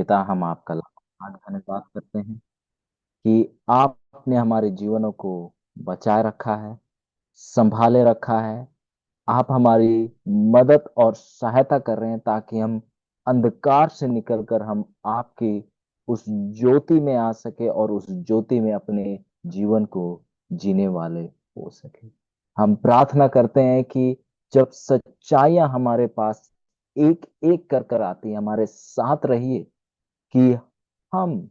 पिता, हम आपका लाख धन्यवाद करते हैं कि आपने हमारे जीवनों को बचाए रखा है, संभाले रखा है। आप हमारी मदद और सहायता कर रहे हैं ताकि हम अंधकार से निकलकर हम आपकी उस ज्योति में आ सके और उस ज्योति में अपने जीवन को जीने वाले हो सके। हम प्रार्थना करते हैं कि जब सच्चाइयां हमारे पास एक एक कर आती है, हमारे साथ रहिए कि हम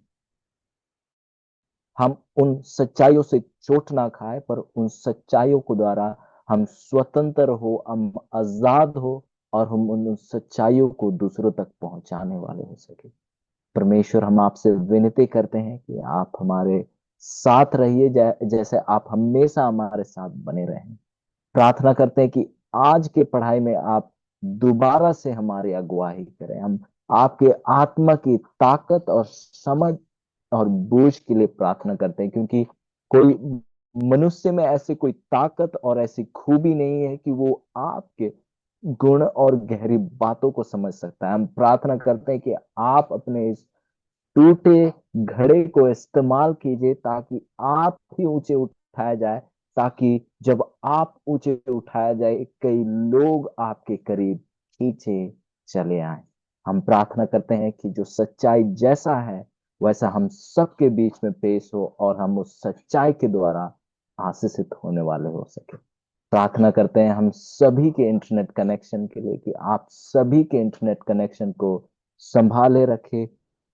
हम उन सच्चाइयों से चोट ना खाए, पर उन सच्चाइयों को द्वारा हम स्वतंत्र हो, हम आजाद हो और हम उन सच्चाइयों को दूसरों तक पहुंचाने वाले हो सके। परमेश्वर, हम आपसे विनती करते हैं कि आप हमारे साथ रहिए, जैसे आप हमेशा हमारे साथ बने रहें। प्रार्थना करते हैं कि आज के पढ़ाई में आप दोबारा से हमारी अगुवाई करें। हम आपके आत्मा की ताकत और समझ और बूझ के लिए प्रार्थना करते हैं, क्योंकि कोई मनुष्य में ऐसी कोई ताकत और ऐसी खूबी नहीं है कि वो आपके गुण और गहरी बातों को समझ सकता है। हम प्रार्थना करते हैं कि आप अपने इस टूटे घड़े को इस्तेमाल कीजिए ताकि आप ही ऊंचे उठाया जाए, ताकि जब आप ऊंचे उठाया जाए कई लोग आपके करीब खींचे चले आए। हम प्रार्थना करते हैं कि जो सच्चाई जैसा है वैसा हम सबके बीच में पेश हो और हम उस सच्चाई के द्वारा आशीषित होने वाले हो सके। प्रार्थना करते हैं हम सभी के इंटरनेट कनेक्शन के लिए कि आप सभी के इंटरनेट कनेक्शन को संभाले रखे,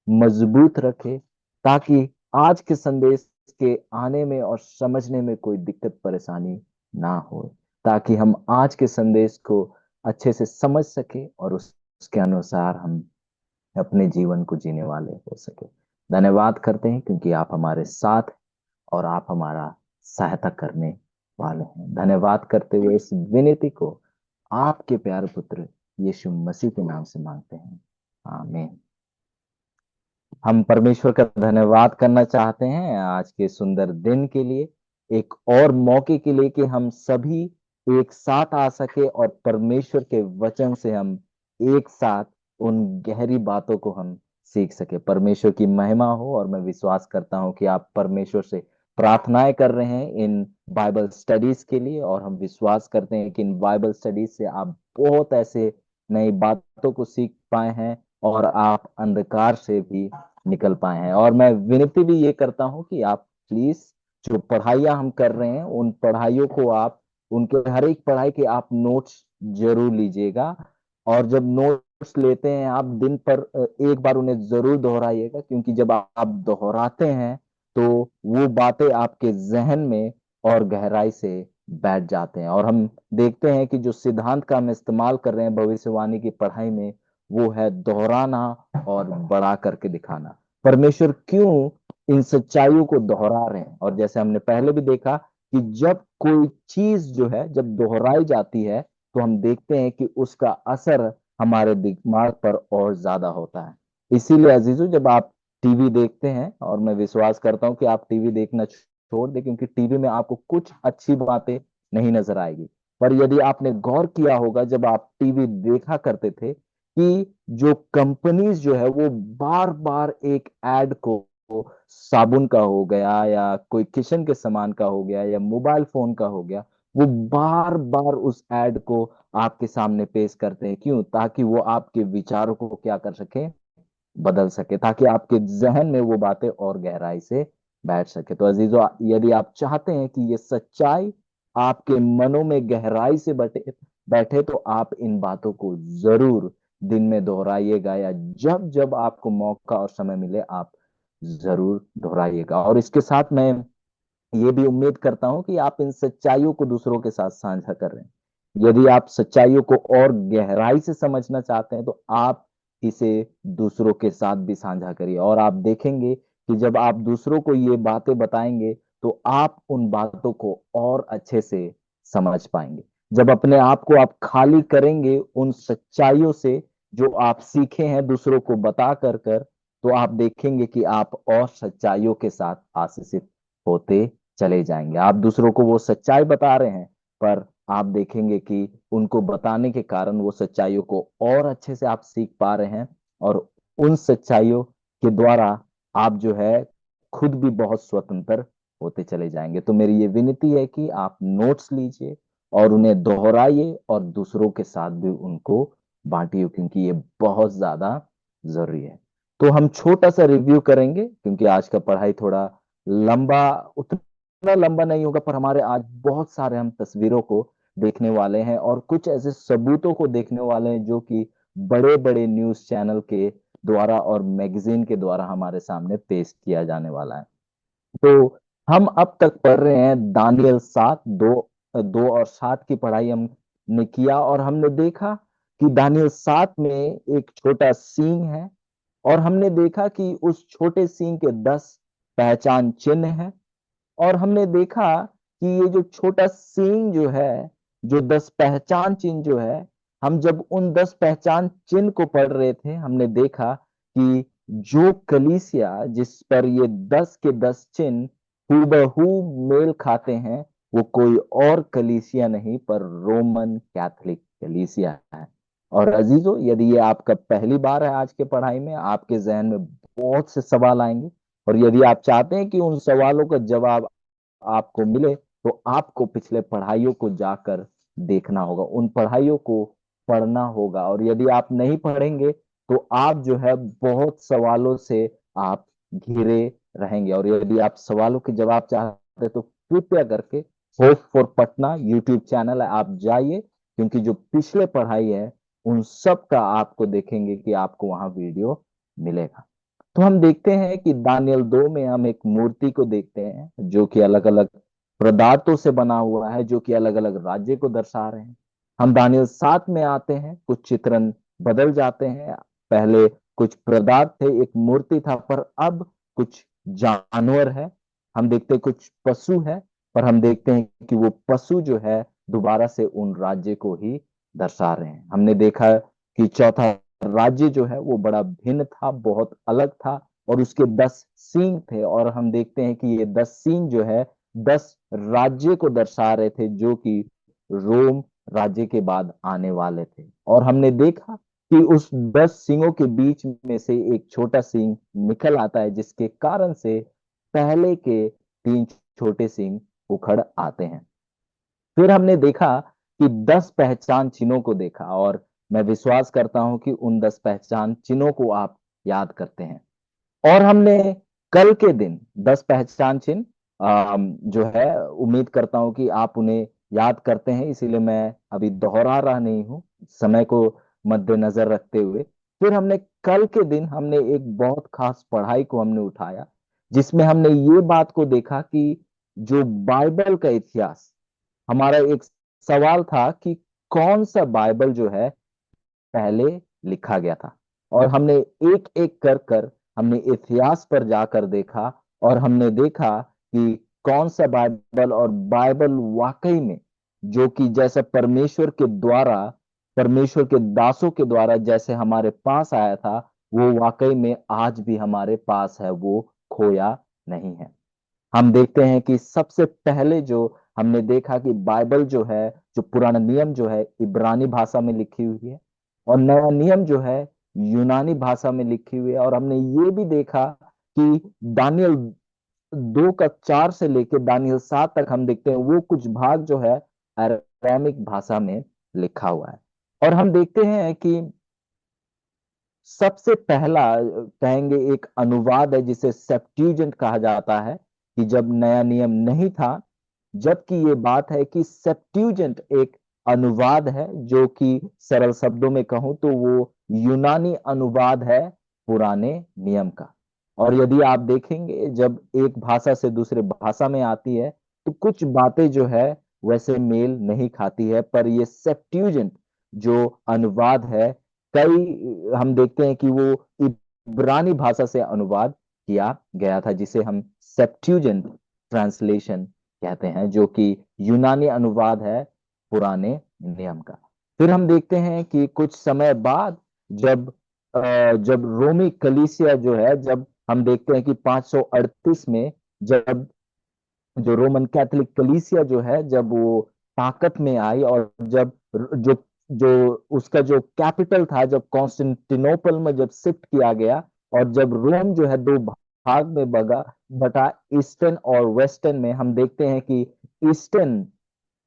मजबूत रखे, ताकि आज के संदेश के आने में और समझने में कोई दिक्कत परेशानी ना हो, ताकि हम आज के संदेश को अच्छे से समझ सके और उसके अनुसार हम अपने जीवन को जीने वाले हो सके। धन्यवाद करते हैं क्योंकि आप हमारे साथ हैं और आप हमारा सहायता करने वाले हैं। धन्यवाद करते हुए इस विनती को आपके प्यारे पुत्र यीशु मसीह के नाम से मांगते हैं, आमीन। हम परमेश्वर का धन्यवाद करना चाहते हैं आज के सुंदर दिन के लिए, एक और मौके के लिए कि हम सभी एक साथ आ सके और परमेश्वर के वचन से हम एक साथ उन गहरी बातों को हम सीख सके। परमेश्वर की महिमा हो। और मैं विश्वास करता हूं कि आप परमेश्वर से प्रार्थनाएं कर रहे हैं इन बाइबल स्टडीज के लिए, और हम विश्वास करते हैं कि इन बाइबल स्टडीज से आप बहुत ऐसे नई बातों को सीख पाए हैं और आप अंधकार से भी निकल पाए हैं। और मैं विनती भी ये करता हूं कि आप प्लीज जो पढ़ाइयाँ हम कर रहे हैं उन पढ़ाइयों को आप, उनके हर एक पढ़ाई के आप नोट्स जरूर लीजिएगा। और जब नोट्स लेते हैं आप दिन पर एक बार उन्हें जरूर दोहराइएगा, क्योंकि जब आप दोहराते हैं तो वो बातें आपके जहन में और गहराई से बैठ जाते हैं। और हम देखते हैं कि जो सिद्धांत का हम इस्तेमाल कर रहे हैं भविष्यवाणी की पढ़ाई में, वो है दोहराना और बड़ा करके दिखाना। परमेश्वर क्यों इन सच्चाइयों को दोहरा रहे हैं? और जैसे हमने पहले भी देखा कि जब कोई चीज जो है जब दोहराई जाती है तो हम देखते हैं कि उसका असर हमारे दिमाग पर और ज्यादा होता है। इसीलिए अजीजों, जब आप टीवी देखते हैं, और मैं विश्वास करता हूं कि आप टीवी देखना छोड़ दें, क्योंकि टीवी में आपको कुछ अच्छी बातें नहीं नजर आएगी, पर यदि आपने गौर किया होगा जब आप टीवी देखा करते थे कि जो कंपनीज जो है वो बार बार एक एड को, साबुन का हो गया या कोई किचन के सामान का हो गया या मोबाइल फोन का हो गया, वो बार बार उस एड को आपके सामने पेश करते हैं। क्यों? ताकि वो आपके विचारों को क्या कर सके, बदल सके, ताकि आपके जहन में वो बातें और गहराई से बैठ सके। तो अजीजों, यदि आप चाहते हैं कि ये सच्चाई आपके मनों में गहराई से बैठे बैठे तो आप इन बातों को जरूर दिन में दोहराइएगा, या जब जब आपको मौका और समय मिले आप जरूर दोहराइएगा। और इसके साथ मैं ये भी उम्मीद करता हूं कि आप इन सच्चाइयों को दूसरों के साथ साझा कर रहे हैं। यदि आप सच्चाइयों को और गहराई से समझना चाहते हैं तो आप इसे दूसरों के साथ भी साझा करिए, और आप देखेंगे कि जब आप दूसरों को ये बातें बताएंगे तो आप उन बातों को और अच्छे से समझ पाएंगे। जब अपने आप को आप खाली करेंगे उन सच्चाइयों से जो आप सीखे हैं दूसरों को बता कर कर, तो आप देखेंगे कि आप और सच्चाइयों के साथ आशीषित होते चले जाएंगे। आप दूसरों को वो सच्चाई बता रहे हैं, पर आप देखेंगे कि उनको बताने के कारण वो सच्चाइयों को और अच्छे से आप सीख पा रहे हैं और उन सच्चाइयों के द्वारा आप जो है खुद भी बहुत स्वतंत्र होते चले जाएंगे। तो मेरी ये विनती है कि आप नोट्स लीजिए और उन्हें दोहराइए और दूसरों के साथ भी उनको बांटिए, क्योंकि ये बहुत ज्यादा जरूरी है। तो हम छोटा सा रिव्यू करेंगे, क्योंकि आज का पढ़ाई थोड़ा लंबा, उतना लंबा नहीं होगा, पर हमारे आज बहुत सारे हम तस्वीरों को देखने वाले हैं और कुछ ऐसे सबूतों को देखने वाले हैं जो कि बड़े बड़े न्यूज चैनल के द्वारा और मैगजीन के द्वारा हमारे सामने पेश किया जाने वाला है। तो हम अब तक पढ़ रहे हैं दानियल 2 और 7 की पढ़ाई हमने किया, और हमने देखा कि दानियल 7 में एक छोटा सींग है, और हमने देखा कि उस छोटे सींग के 10 पहचान चिन्ह हैं। और हमने देखा कि ये जो छोटा सींग जो है, जो 10 पहचान चिन्ह जो है, हम जब उन 10 पहचान चिन्ह को पढ़ रहे थे, हमने देखा कि जो कलीसिया जिस पर ये 10 के 10 चिन्ह हूबहू मेल खाते हैं, वो कोई और कलीसिया नहीं पर रोमन कैथोलिक कलीसिया है। और अजीजों, यदि ये आपका पहली बार है आज के पढ़ाई में, आपके जहन में बहुत से सवाल आएंगे, और यदि आप चाहते हैं कि उन सवालों का जवाब आपको मिले, तो आपको पिछले पढ़ाइयों को जाकर देखना होगा, उन पढ़ाइयों को पढ़ना होगा। और यदि आप नहीं पढ़ेंगे तो आप जो है बहुत सवालों से आप घिरे रहेंगे। और यदि आप सवालों के जवाब चाहते हैं तो कृपया करके hope for Patna YouTube channel है, आप जाइए, क्योंकि जो पिछले पढ़ाई है उन सब का आपको देखेंगे कि आपको वहां वीडियो मिलेगा। तो हम देखते हैं कि दानियल 2 में हम एक मूर्ति को देखते हैं जो कि अलग अलग पदार्थों से बना हुआ है, जो कि अलग अलग राज्य को दर्शा रहे हैं। हम दानियल 7 में आते हैं, कुछ चित्रण बदल जाते हैं। पहले कुछ पदार्थ थे, एक मूर्ति था, पर अब कुछ जानवर है। हम देखते हैं कुछ पशु है, पर हम देखते हैं कि वो पशु जो है दोबारा से उन राज्य को ही दर्शा रहे हैं। हमने देखा कि चौथा राज्य जो है वो बड़ा भिन्न था, बहुत अलग था, और उसके 10 सींग थे। और हम देखते हैं कि ये 10 सींग जो है 10 राज्य को दर्शा रहे थे, जो कि रोम राज्य के बाद आने वाले थे। और हमने देखा कि उस 10 सींगों के बीच में से एक छोटा सींग निकल आता है, जिसके कारण से पहले के 3 छोटे सींग उखड़ आते हैं। फिर हमने देखा कि 10 पहचान चिन्हों को देखा, और मैं विश्वास करता हूं कि उन 10 पहचान चिन्हों को आप याद करते हैं। और हमने कल के दिन 10 पहचान चिन्ह जो है, उम्मीद करता हूं कि आप उन्हें याद करते हैं, इसीलिए मैं अभी दोहरा रहा नहीं हूं, समय को मद्देनजर रखते हुए। फिर हमने कल के दिन हमने एक बहुत खास पढ़ाई को हमने उठाया, जिसमें हमने ये बात को देखा कि जो बाइबल का इतिहास, हमारा एक सवाल था कि कौन सा बाइबल जो है पहले लिखा गया था। और हमने एक एक कर कर हमने इतिहास पर जाकर देखा, और हमने देखा कि कौन सा बाइबल, और बाइबल वाकई में जो कि जैसे परमेश्वर के द्वारा, परमेश्वर के दासों के द्वारा जैसे हमारे पास आया था, वो वाकई में आज भी हमारे पास है, वो खोया नहीं है। हम देखते हैं कि सबसे पहले जो हमने देखा कि बाइबल जो है, जो पुराना नियम जो है इब्रानी भाषा में लिखी हुई है, और नया नियम जो है यूनानी भाषा में लिखी हुई है। और हमने ये भी देखा कि दानियल 2 का 4 से लेकर दानियल 7 तक हम देखते हैं वो कुछ भाग जो है अरामिक भाषा में लिखा हुआ है। और हम देखते हैं कि सबसे पहला कहेंगे एक अनुवाद है जिसे सेप्ट्यूजेंट कहा जाता है, कि जब नया नियम नहीं था, जबकि ये बात है कि सेप्ट्यूजेंट एक अनुवाद है जो कि सरल शब्दों में कहूं तो वो यूनानी अनुवाद है पुराने नियम का। और यदि आप देखेंगे जब एक भाषा से दूसरे भाषा में आती है तो कुछ बातें जो है वैसे मेल नहीं खाती है, पर ये सेप्ट्यूजेंट जो अनुवाद है, कई हम देखते हैं कि वो इब्रानी भाषा से अनुवाद किया गया था, जिसे हम सेप्ट्यूजेंट ट्रांसलेशन कहते हैं, जो कि यूनानी अनुवाद है पुराने नियम का। फिर हम देखते हैं कि कुछ समय बाद जब रोमी कलीसिया जो है, जब हम देखते हैं कि 538 में जब जो रोमन कैथोलिक कलीसिया जो है, जब वो ताकत में आई, और जब जो जो उसका जो कैपिटल था, जब कॉन्स्टेंटिनोपल में जब शिफ्ट किया गया, और जब रोम जो है दो भाग में बटा, ईस्टर्न और वेस्टर्न में, हम देखते हैं कि ईस्टर्न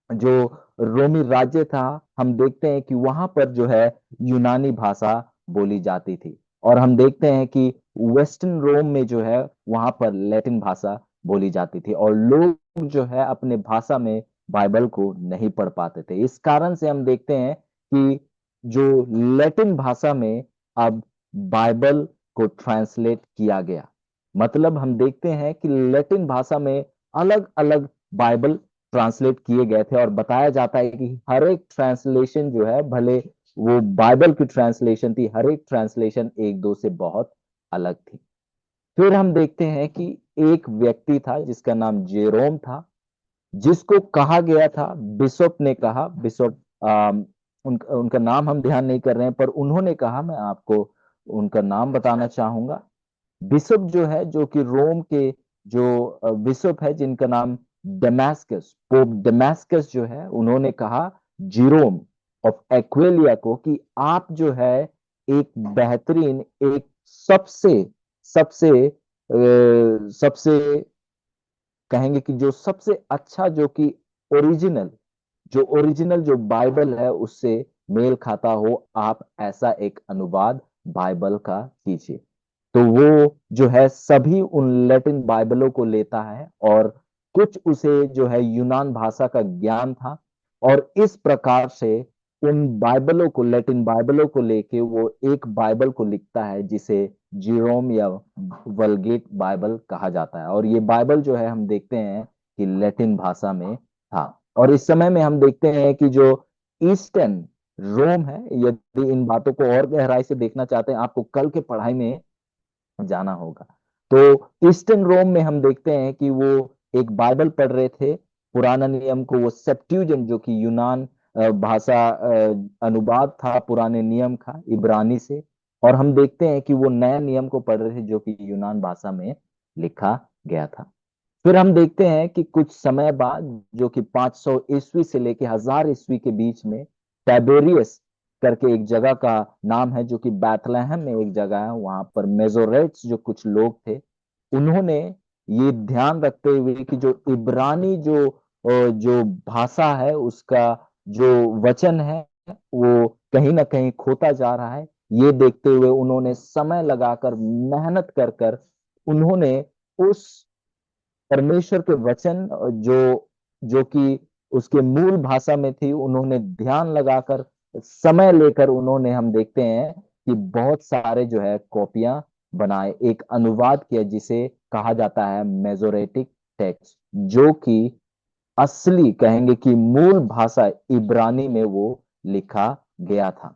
जो रोमी राज्य था, हम देखते हैं कि वहां पर जो है यूनानी भाषा बोली जाती थी। और हम देखते हैं कि वेस्टर्न रोम में जो है वहां पर लैटिन भाषा बोली जाती थी, और लोग जो है अपने भाषा में बाइबल को नहीं पढ़ पाते थे। इस कारण से हम देखते हैं कि जो लैटिन भाषा में अब बाइबल को ट्रांसलेट किया गया। मतलब हम देखते हैं कि लैटिन भाषा में अलग अलग बाइबल ट्रांसलेट किए गए थे, और बताया जाता है कि हर एक ट्रांसलेशन जो है, भले वो बाइबल की ट्रांसलेशन थी, हर एक ट्रांसलेशन एक दो से बहुत अलग थी। फिर हम देखते हैं कि एक व्यक्ति था जिसका नाम जेरोम था, जिसको कहा गया था, बिशप ने कहा, बिशप उनका नाम हम ध्यान नहीं कर रहे हैं, पर उन्होंने कहा, मैं आपको उनका नाम बताना चाहूंगा। बिशप जो है, जो कि रोम के जो बिशप है, जिनका नाम डमास्कस, पोप डमास्कस जो है, उन्होंने कहा जीरोम ऑफ एक्वेलिया को कि आप जो है एक बेहतरीन, एक सबसे सबसे सबसे कहेंगे कि जो सबसे अच्छा, जो कि ओरिजिनल, जो बाइबल है उससे मेल खाता हो, आप ऐसा एक अनुवाद बाइबल का कीजिए। तो वो जो है सभी उन लैटिन बाइबलों को लेता है, और कुछ उसे जो है यूनान भाषा का ज्ञान था, और इस प्रकार से उन बाइबलों को, लैटिन बाइबलों को लेके वो एक बाइबल को लिखता है, जिसे जीरोम या वल्गेट बाइबल कहा जाता है। और ये बाइबल जो है हम देखते हैं कि लैटिन भाषा में था। और इस समय में हम देखते हैं कि जो ईस्टर्न रोम है, यदि इन बातों को और गहराई से देखना चाहते हैं, आपको कल के पढ़ाई में जाना होगा। तो ईस्टर्न रोम में हम देखते हैं कि वो एक बाइबल पढ़ रहे थे, पुराना नियम को, वो सेप्ट्यूजेंट जो कि यूनान भाषा अनुवाद था पुराने नियम का इब्रानी से, और हम देखते हैं कि वो नया नियम को पढ़ रहे थे जो कि यूनान भाषा में लिखा गया था। फिर हम देखते हैं कि कुछ समय बाद, जो कि 500 ईस्वी से लेके 1000 ईस्वी के बीच में, टाइबेरियस करके एक जगह का नाम है, जो कि बैथलेहम में एक जगह है, वहां पर मेजोरेट्स जो कुछ लोग थे, उन्होंने ये ध्यान रखते हुए कि जो इब्रानी जो भाषा है, उसका जो वचन है वो कहीं ना कहीं खोता जा रहा है, ये देखते हुए उन्होंने समय लगाकर, मेहनत कर कर, उन्होंने उस परमेश्वर के वचन, जो जो कि उसके मूल भाषा में थी, उन्होंने ध्यान लगाकर, समय लेकर, उन्होंने, हम देखते हैं कि बहुत सारे जो है कॉपियां बनाए, एक अनुवाद किया जिसे कहा जाता है मेसोरेटिक टेक्स्ट, जो कि असली, कहेंगे कि मूल भाषा इब्रानी में वो लिखा गया था।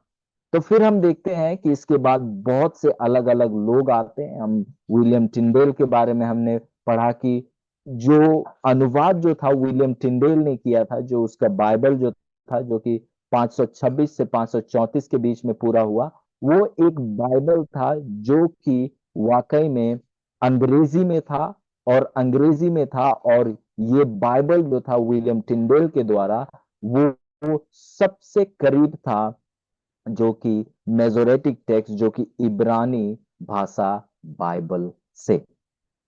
तो फिर हम देखते हैं कि इसके बाद बहुत से अलग अलग लोग आते हैं। हम विलियम टिंडेल के बारे में हमने पढ़ा कि जो अनुवाद जो था विलियम टिंडेल ने किया था, जो उसका बाइबल जो था, जो कि 526 से 534 के बीच में पूरा हुआ, वो एक बाइबल था जो कि वाकई में अंग्रेजी में था, और ये बाइबल जो था विलियम टिंडेल के द्वारा, वो सबसे करीब था, जो कि मेसोरेटिक टेक्स्ट, जो कि इब्रानी भाषा बाइबल से।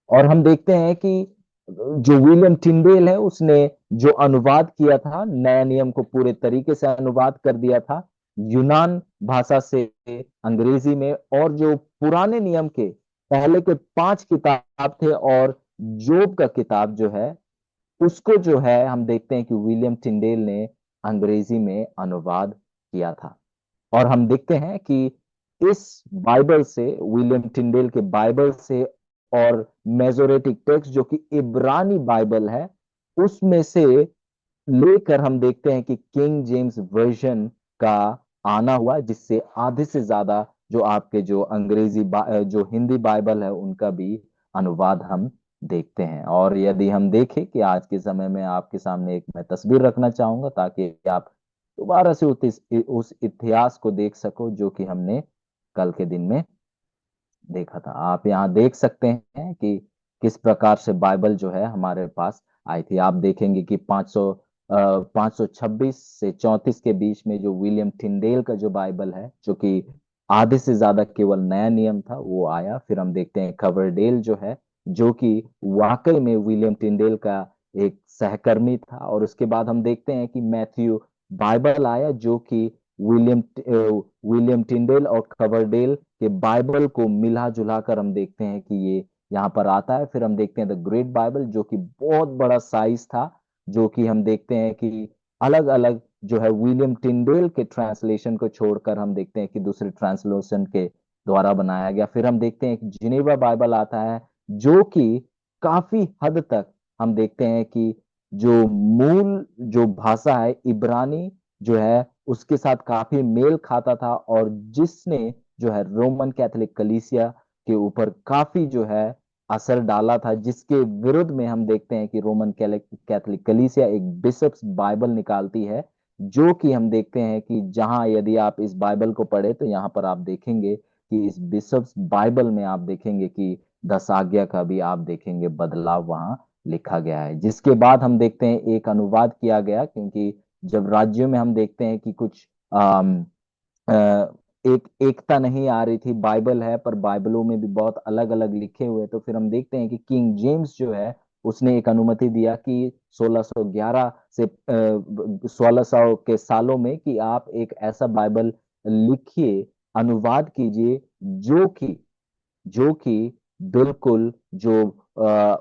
और हम देखते हैं कि जो विलियम टिंडेल है, उसने जो अनुवाद किया था, नया नियम को पूरे तरीके से अनुवाद कर दिया था यूनान भाषा से अंग्रेजी में। और जो पुराने नियम के पहले के 5 किताब थे, और जोब का किताब जो है, उसको जो है हम देखते हैं कि विलियम टिंडेल ने अंग्रेजी में अनुवाद किया था। और हम देखते हैं कि इस बाइबल से, विलियम टिंडेल के बाइबल से, और मेसोरेटिक टेक्स्ट जो कि इब्रानी बाइबल है, उसमें से लेकर हम देखते हैं कि किंग जेम्स वर्जन का आना हुआ, जिससे आधे से ज्यादा जो आपके जो जो हिंदी बाइबल है, उनका भी अनुवाद हम देखते हैं। और यदि हम देखें कि आज के समय में आपके सामने एक मैं तस्वीर रखना चाहूंगा, ताकि आप दोबारा से उस इतिहास को देख सको जो कि हमने कल के दिन में देखा था। आप यहाँ देख सकते हैं कि किस प्रकार से बाइबल जो है हमारे पास आई थी। आप देखेंगे कि 500 526 से 34 के बीच में जो विलियम टिंडेल का जो बाइबल है, जो कि आधे से ज्यादा केवल नया नियम था, वो आया। फिर हम देखते हैं कवरडेल जो है, जो कि वाकई में विलियम टिंडेल का एक सहकर्मी था। और उसके बाद हम देखते हैं कि मैथ्यू बाइबल आया, जो कि विलियम टिंडेल और कवरडेल के बाइबल को मिला जुला कर हम देखते हैं कि ये यहाँ पर आता है। फिर हम देखते हैं द ग्रेट बाइबल, जो कि बहुत बड़ा साइज था, जो कि हम देखते हैं कि अलग अलग जो है विलियम टिंडेल के ट्रांसलेशन को छोड़कर हम देखते हैं कि दूसरे ट्रांसलेशन के द्वारा बनाया गया। फिर हम देखते हैं कि जिनेवा बाइबल आता है, जो कि काफी हद तक हम देखते हैं कि जो मूल जो भाषा है इब्रानी जो है उसके साथ काफी मेल खाता था, और जिसने जो है रोमन कैथोलिक कलीसिया के ऊपर काफी जो है असर डाला था, जिसके विरुद्ध में हम देखते हैं कि रोमन कैथोलिक कलीसिया एक बिशप्स बाइबल निकालती है, जो कि हम देखते हैं कि जहां यदि आप इस बाइबल को पढ़े तो यहाँ पर आप देखेंगे कि इस बिशप्स बाइबल में आप देखेंगे कि 10 आज्ञा का भी आप देखेंगे बदलाव वहां लिखा गया है। जिसके बाद हम देखते हैं एक अनुवाद किया गया, क्योंकि जब राज्यों में हम देखते हैं कि कुछ अ, एक एकता नहीं आ रही थी, बाइबल है पर बाइबलों में भी बहुत अलग अलग लिखे हुए, तो फिर हम देखते हैं कि किंग जेम्स जो है उसने एक अनुमति दिया कि 1611 से 1600 के सालों में कि आप एक ऐसा बाइबल लिखिए, अनुवाद कीजिए, जो कि बिल्कुल जो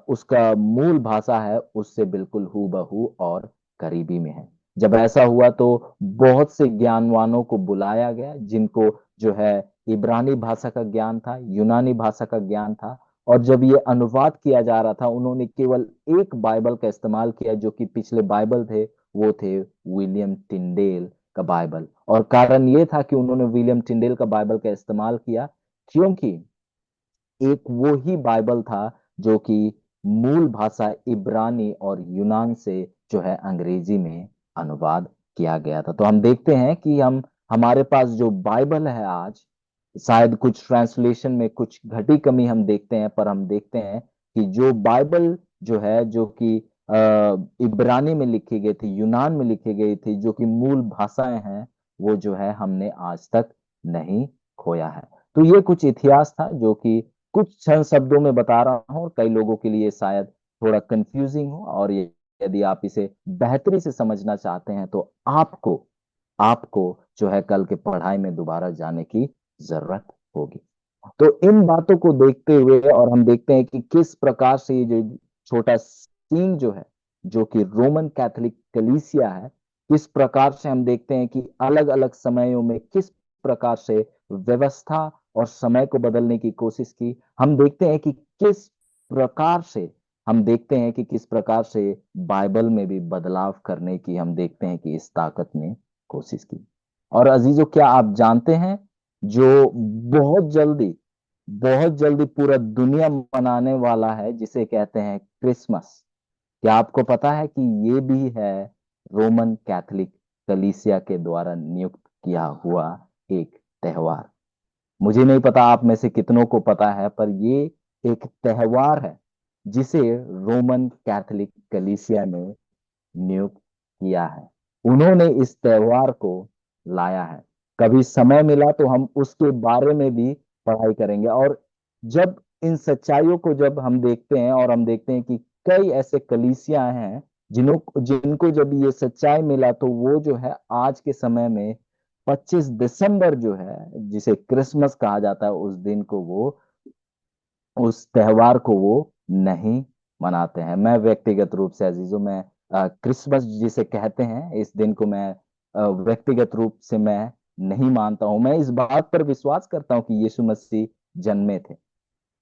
उसका मूल भाषा है उससे बिल्कुल हूबहू और करीबी में है। जब ऐसा हुआ तो बहुत से ज्ञानवानों को बुलाया गया, जिनको जो है इब्रानी भाषा का ज्ञान था, यूनानी भाषा का ज्ञान था। और जब ये अनुवाद किया जा रहा था, उन्होंने केवल एक बाइबल का इस्तेमाल किया, जो कि पिछले बाइबल थे वो थे विलियम टिंडेल का बाइबल। और कारण ये था कि उन्होंने विलियम टिंडेल का बाइबल का इस्तेमाल किया, क्योंकि एक वो ही बाइबल था जो कि मूल भाषा इब्रानी और यूनान से जो है अंग्रेजी में अनुवाद किया गया था। तो हम देखते हैं कि हमारे पास जो बाइबल है आज, शायद कुछ ट्रांसलेशन में कुछ घटी कमी हम देखते हैं, पर हम देखते हैं कि जो बाइबल जो है, जो कि इब्रानी में लिखी गई थी, यूनान में लिखी गई थी, जो कि मूल भाषाएं हैं, वो जो है हमने आज तक नहीं खोया है। तो ये कुछ इतिहास था जो कि कुछ क्षण शब्दों में बता रहा हूँ, और कई लोगों के लिए शायद थोड़ा कंफ्यूजिंग हो, और ये यदि आप इसे बेहतरी से समझना चाहते हैं तो आपको आपको जो है कल के पढ़ाई में दोबारा जाने की जरूरत होगी। तो इन बातों को देखते हुए, और हम देखते हैं कि किस प्रकार से ये जो छोटा सीन जो है, जो कि रोमन कैथोलिक कलीसिया है, किस प्रकार से हम देखते हैं कि अलग अलग समयों में किस प्रकार से व्यवस्था और समय को बदलने की कोशिश की। हम देखते हैं कि किस प्रकार से हम देखते हैं कि किस प्रकार से बाइबल में भी बदलाव करने की हम देखते हैं कि इस ताकत ने कोशिश की। और अजीजों, क्या आप जानते हैं, जो बहुत जल्दी बहुत जल्दी पूरा दुनिया मनाने वाला है, जिसे कहते हैं क्रिसमस, क्या आपको पता है कि ये भी है रोमन कैथोलिक कलीसिया के द्वारा नियुक्त किया हुआ एक त्योहार? मुझे नहीं पता आप में से कितनों को पता है, पर ये एक त्योहार है जिसे रोमन कैथोलिक कलीसिया ने नियुक्त किया है। उन्होंने इस त्योहार को लाया है। कभी समय मिला तो हम उसके बारे में भी पढ़ाई करेंगे। और जब इन सच्चाइयों को जब हम देखते हैं, और हम देखते हैं कि कई ऐसे कलीसिया हैं जिनको जिनको जब ये सच्चाई मिला, तो वो जो है आज के समय में 25 दिसंबर जो है, जिसे क्रिसमस कहा जाता है, उस दिन को वो उस त्योहार को वो नहीं मनाते हैं। मैं व्यक्तिगत रूप से अजीजों, मैं क्रिसमस जिसे कहते हैं इस दिन को मैं व्यक्तिगत रूप से मैं नहीं मानता हूं। मैं इस बात पर विश्वास करता हूं कि यीशु मसीह जन्मे थे,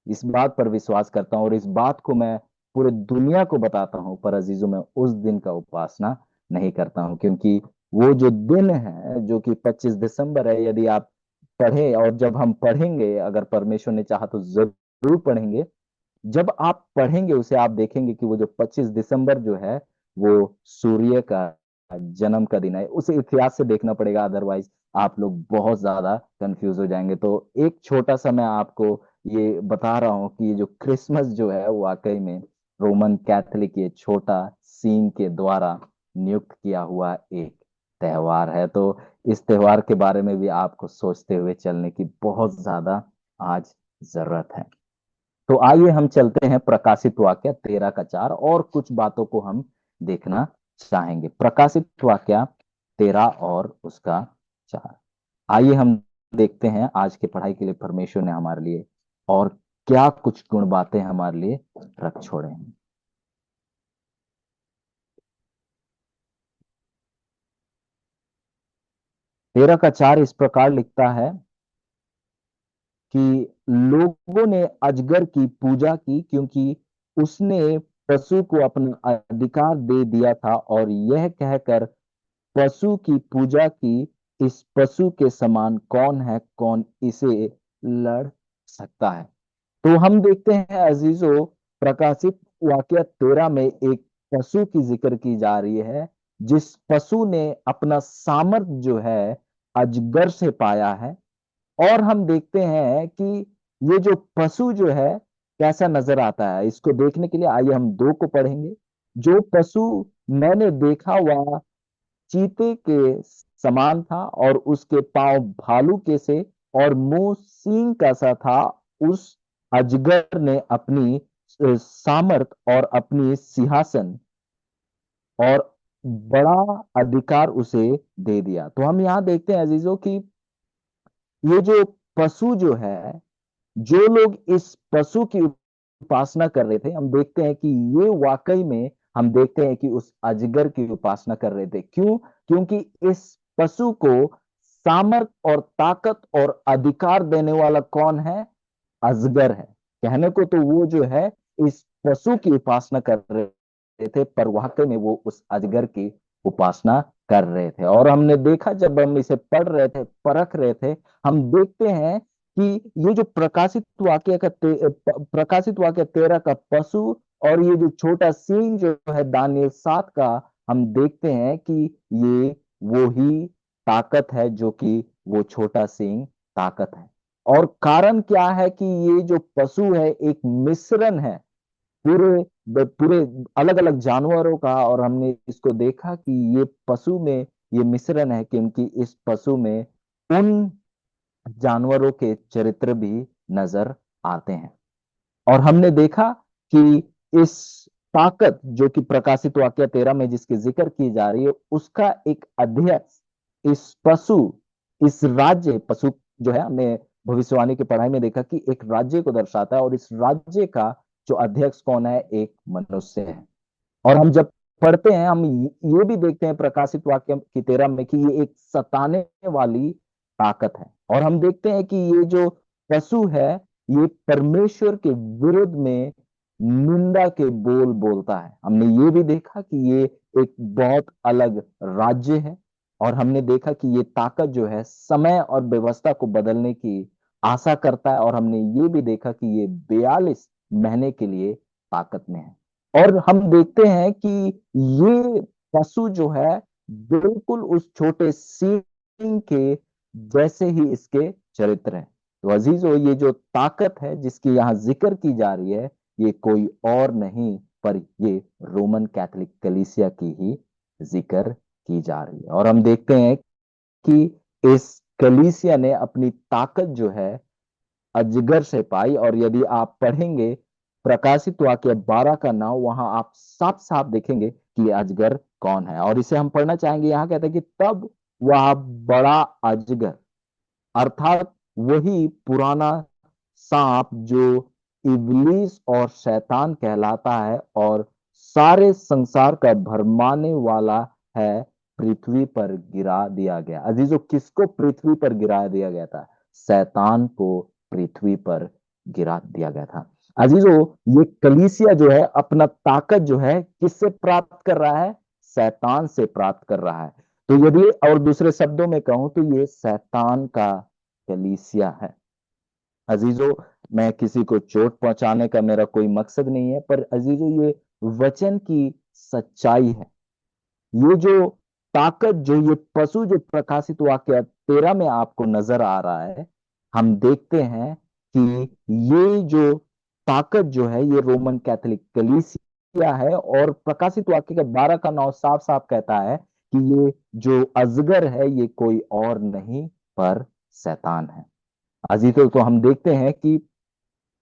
इस बात पर विश्वास करता हूं, और इस बात को मैं पूरे दुनिया को बताता हूं, पर अजीजों मैं उस दिन का उपासना नहीं करता हूं, क्योंकि वो जो दिन है जो कि 25 दिसंबर है, यदि आप पढ़े, और जब हम पढ़ेंगे, अगर परमेश्वर ने चाहा तो जरूर पढ़ेंगे, जब आप पढ़ेंगे उसे आप देखेंगे कि वो जो 25 दिसंबर जो है वो सूर्य का जन्म का दिन है। उसे इतिहास से देखना पड़ेगा, अदरवाइज आप लोग बहुत ज्यादा कंफ्यूज हो जाएंगे। तो एक छोटा सा मैं आपको ये बता रहा हूँ कि ये जो क्रिसमस जो है वो वाकई में रोमन कैथोलिक ये छोटा सीन के द्वारा नियुक्त किया हुआ एक त्योहार है। तो इस त्योहार के बारे में भी आपको सोचते हुए चलने की बहुत ज्यादा आज जरूरत है। तो आइए हम चलते हैं प्रकाशित वाक्य 13 का 4 और कुछ बातों को हम देखना चाहेंगे। प्रकाशित वाक्य 13 और उसका 4। आइए हम देखते हैं आज की पढ़ाई के लिए परमेश्वर ने हमारे लिए और क्या कुछ गुण बातें हमारे लिए रख छोड़े हैं। 13 का 4 इस प्रकार लिखता है कि लोगों ने अजगर की पूजा की, क्योंकि उसने पशु को अपना अधिकार दे दिया था, और यह कहकर पशु की पूजा की, इस पशु के समान कौन है, कौन इसे लड़ सकता है। तो हम देखते हैं अजीजों, प्रकाशित वाक्य 13 में एक पशु की जिक्र की जा रही है, जिस पशु ने अपना सामर्थ जो है अजगर से पाया है। और हम देखते हैं कि ये जो पशु जो है कैसा नजर आता है, इसको देखने के लिए आइए हम 2 को पढ़ेंगे। जो पशु मैंने देखा वह चीते के समान था, और उसके पांव भालू के से और मुंह सींग का सा था। उस अजगर ने अपनी सामर्थ और अपनी सिंहासन और बड़ा अधिकार उसे दे दिया। तो हम यहाँ देखते हैं अजीजों कि ये जो पशु जो है, जो लोग इस पशु की उपासना कर रहे थे, हम देखते हैं कि ये वाकई में हम देखते हैं कि उस अजगर की उपासना कर रहे थे। क्यों? क्योंकि इस पशु को सामर्थ और ताकत और अधिकार देने वाला कौन है? अजगर है। कहने को तो वो जो है इस पशु की उपासना कर रहे थे, पर वाकई में वो उस अजगर की उपासना कर रहे थे। और हमने देखा, जब हम इसे पढ़ रहे थे, परख रहे थे, हम देखते हैं कि ये जो प्रकाशित वाक्य 13 का पशु और ये जो छोटा सींग जो है दानियल 7 का, हम देखते हैं कि ये वो ही ताकत है जो कि वो छोटा सींग ताकत है। और कारण क्या है कि ये जो पशु है एक मिश्रण है पूरे अलग अलग जानवरों का। और हमने इसको देखा कि ये पशु में ये मिश्रण है, क्योंकि इस पशु में उन जानवरों के चरित्र भी नजर आते हैं। और हमने देखा कि इस ताकत जो कि प्रकाशित वाक्य 13 में जिसकी जिक्र की जा रही है, उसका एक अध्यक्ष इस पशु, इस राज्य पशु जो है, हमने भविष्यवाणी की पढ़ाई में देखा कि एक राज्य को दर्शाता है, और इस राज्य का जो अध्यक्ष कौन है? एक मनुष्य है। और हम जब पढ़ते हैं, हम ये भी देखते हैं प्रकाशित वाक्य की 13 में कि ये एक सताने वाली ताकत है। और हम देखते हैं कि ये जो पशु है, ये परमेश्वर के विरुद्ध में निंदा के बोल बोलता है। हमने ये भी देखा कि ये एक बहुत अलग राज्य है। और हमने देखा कि ये ताकत जो है समय और व्यवस्था को बदलने की आशा करता है। और हमने ये भी देखा कि ये 42 महीने के लिए ताकत में है। और हम देखते हैं कि ये पशु जो है बिल्कुल उस छोटे सिंह के जैसे ही इसके चरित्र हैं। तो अजीजों, ये जो ताकत है जिसकी यहाँ जिक्र की जा रही है, ये कोई और नहीं पर ये रोमन कैथोलिक कलीसिया की ही जिक्र की जा रही है। और हम देखते हैं कि इस कलीसिया ने अपनी ताकत जो है अजगर से पाई। और यदि आप पढ़ेंगे प्रकाशित वाक्य 12 का 9, वहां आप साफ साफ देखेंगे कि ये अजगर कौन है। और इसे हम पढ़ना चाहेंगे। यहाँ कहते हैं कि तब वह बड़ा अजगर, अर्थात वही पुराना सांप जो इब्लीस और शैतान कहलाता है और सारे संसार का भरमाने वाला है, पृथ्वी पर गिरा दिया गया। अजीजों, किसको पृथ्वी पर गिरा दिया गया था? शैतान को पृथ्वी पर गिरा दिया गया था। अजीजों, ये कलीसिया जो है अपना ताकत जो है किससे प्राप्त कर रहा है? शैतान से प्राप्त कर रहा है। तो यदि और दूसरे शब्दों में कहूं तो ये शैतान का कलीसिया है। अजीजों, मैं किसी को चोट पहुंचाने का मेरा कोई मकसद नहीं है, पर अजीजों ये वचन की सच्चाई है। ये जो ताकत, जो ये पशु जो प्रकाशित वाक्य 13 में आपको नजर आ रहा है, हम देखते हैं कि ये जो ताकत जो है ये रोमन कैथोलिक कलीसिया कलीसिया है, और प्रकाशित वाक्य के 12 का 9 साफ साफ कहता है कि ये जो अजगर है ये कोई और नहीं पर शैतान है। अजीतों, तो हम देखते हैं कि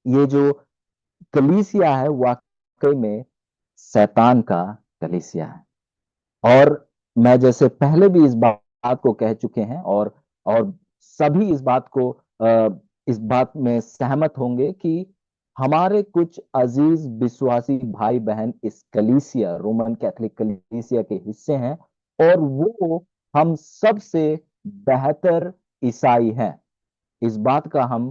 ये जो कलीसिया है वाकई में शैतान का कलीसिया है। और मैं जैसे पहले भी इस बात को कह चुके हैं, और सभी इस बात को इस बात में सहमत होंगे कि हमारे कुछ अजीज विश्वासी भाई बहन इस कलीसिया, रोमन कैथोलिक कलीसिया के हिस्से हैं, और वो हम सबसे बेहतर ईसाई हैं। इस बात का हम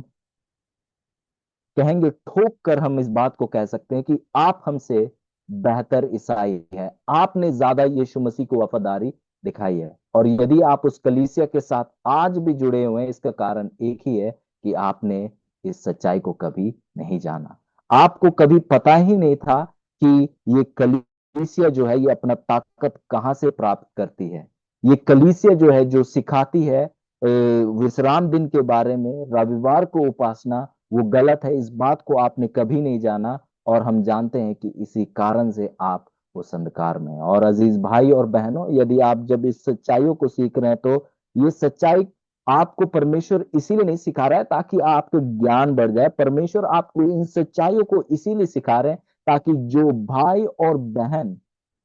कहेंगे, ठोक कर हम इस बात को कह सकते हैं कि आप हमसे बेहतर ईसाई है। आपने ज्यादा यीशु मसीह को वफादारी दिखाई है, और यदि आप उस कलीसिया के साथ आज भी जुड़े हुए हैं, इसका कारण एक ही है कि आपने इस सच्चाई को कभी नहीं जाना। आपको कभी पता ही नहीं था कि ये कलीसिया जो है ये अपना ताकत कहां से प्राप्त करती है। ये कलीसिया जो है, जो सिखाती है विश्राम दिन के बारे में, रविवार को उपासना, वो गलत है। इस बात को आपने कभी नहीं जाना, और हम जानते हैं कि इसी कारण से आप उस अंधकार में हैं। और अजीज भाई और बहनों, यदि आप जब इस सच्चाइयों को सीख रहे हैं, तो ये सच्चाई आपको परमेश्वर इसीलिए नहीं सिखा रहा है ताकि आपके ज्ञान बढ़ जाए। परमेश्वर आपको इन सच्चाइयों को इसीलिए सिखा रहे हैं ताकि जो भाई और बहन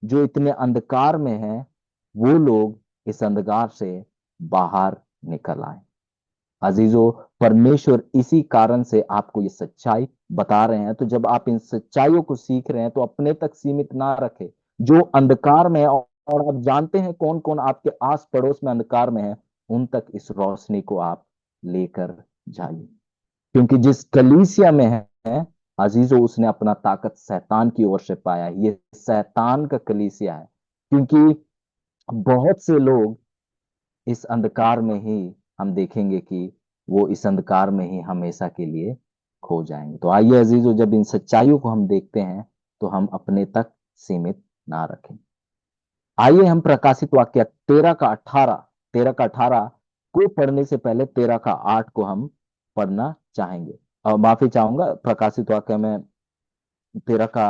जो इतने अंधकार में हैं, वो लोग इस अंधकार से बाहर निकल आए। अजीजों, परमेश्वर इसी कारण से आपको ये सच्चाई बता रहे हैं। तो जब आप इन सच्चाइयों को सीख रहे हैं, तो अपने तक सीमित ना रखें। जो अंधकार में है, और आप जानते हैं कौन कौन आपके आस पड़ोस में अंधकार में है, उन तक इस रोशनी को आप लेकर जाइए। क्योंकि जिस कलीसिया में है अजीजों, उसने अपना ताकत शैतान की ओर से पाया है। ये शैतान का कलीसिया है, क्योंकि बहुत से लोग इस अंधकार में ही, हम देखेंगे कि वो इस अंधकार में ही हमेशा के लिए खो जाएंगे। तो आइए अजीजों, जब इन सच्चाइयों को हम देखते हैं, तो हम अपने तक सीमित ना रखें। आइए हम प्रकाशित वाक्य 13 का 18 को पढ़ने से पहले 13 का 8 को हम पढ़ना चाहेंगे। और माफी चाहूंगा, प्रकाशित वाक्य में 13 का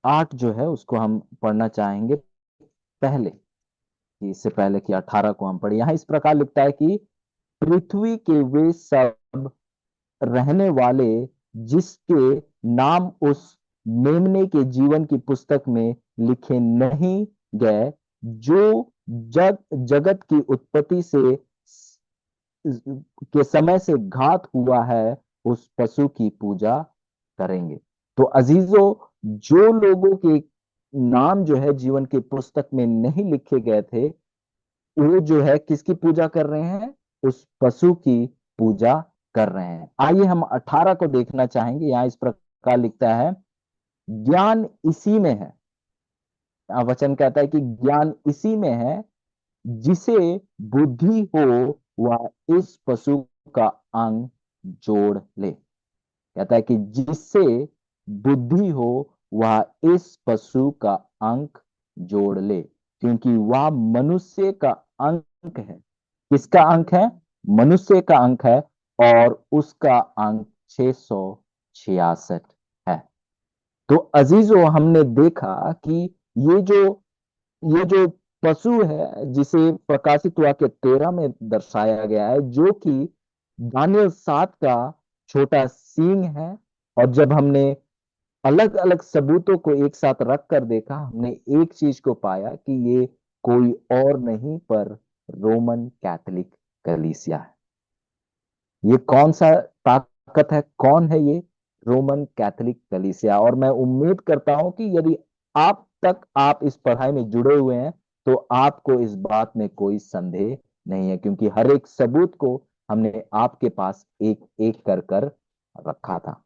8 जो है उसको हम पढ़ना चाहेंगे पहले, कि इससे पहले कि 18 को हम पढ़े। यहाँ इस प्रकार लिखता है कि पृथ्वी के वे सब रहने वाले जिसके नाम उस मेमने के जीवन की पुस्तक में लिखे नहीं गए, जो जगत की उत्पत्ति से के समय से घात हुआ है, उस पशु की पूजा करेंगे। तो अजीजों, जो लोगों के नाम जो है जीवन की पुस्तक में नहीं लिखे गए थे, वो जो है किसकी पूजा कर रहे हैं? उस पशु की पूजा कर रहे हैं। आइए हम 18 को देखना चाहेंगे। यहां इस प्रकार लिखता है, ज्ञान इसी में है। वचन कहता है कि ज्ञान इसी में है, जिसे बुद्धि हो वह इस पशु का अंग जोड़ ले। कहता है कि जिससे बुद्धि हो वह इस पशु का अंक जोड़ ले, क्योंकि वह मनुष्य का अंक है। किसका अंक है? मनुष्य का अंक है, और उसका अंक 666 है। तो अजीजों, हमने देखा कि ये जो ये जो पशु है, जिसे प्रकाशित वाक्य 13 में दर्शाया गया है, जो कि दानियल 7 का छोटा सींग है। और जब हमने अलग अलग सबूतों को एक साथ रख कर देखा, हमने एक चीज को पाया कि ये कोई और नहीं पर रोमन कैथोलिक कलीसिया है। ये कौन सा ताकत है? कौन है ये रोमन कैथोलिक कलीसिया? और मैं उम्मीद करता हूं कि यदि आप इस पढ़ाई में जुड़े हुए हैं, तो आपको इस बात में कोई संदेह नहीं है, क्योंकि हर एक सबूत को हमने आपके पास एक एक कर रखा था।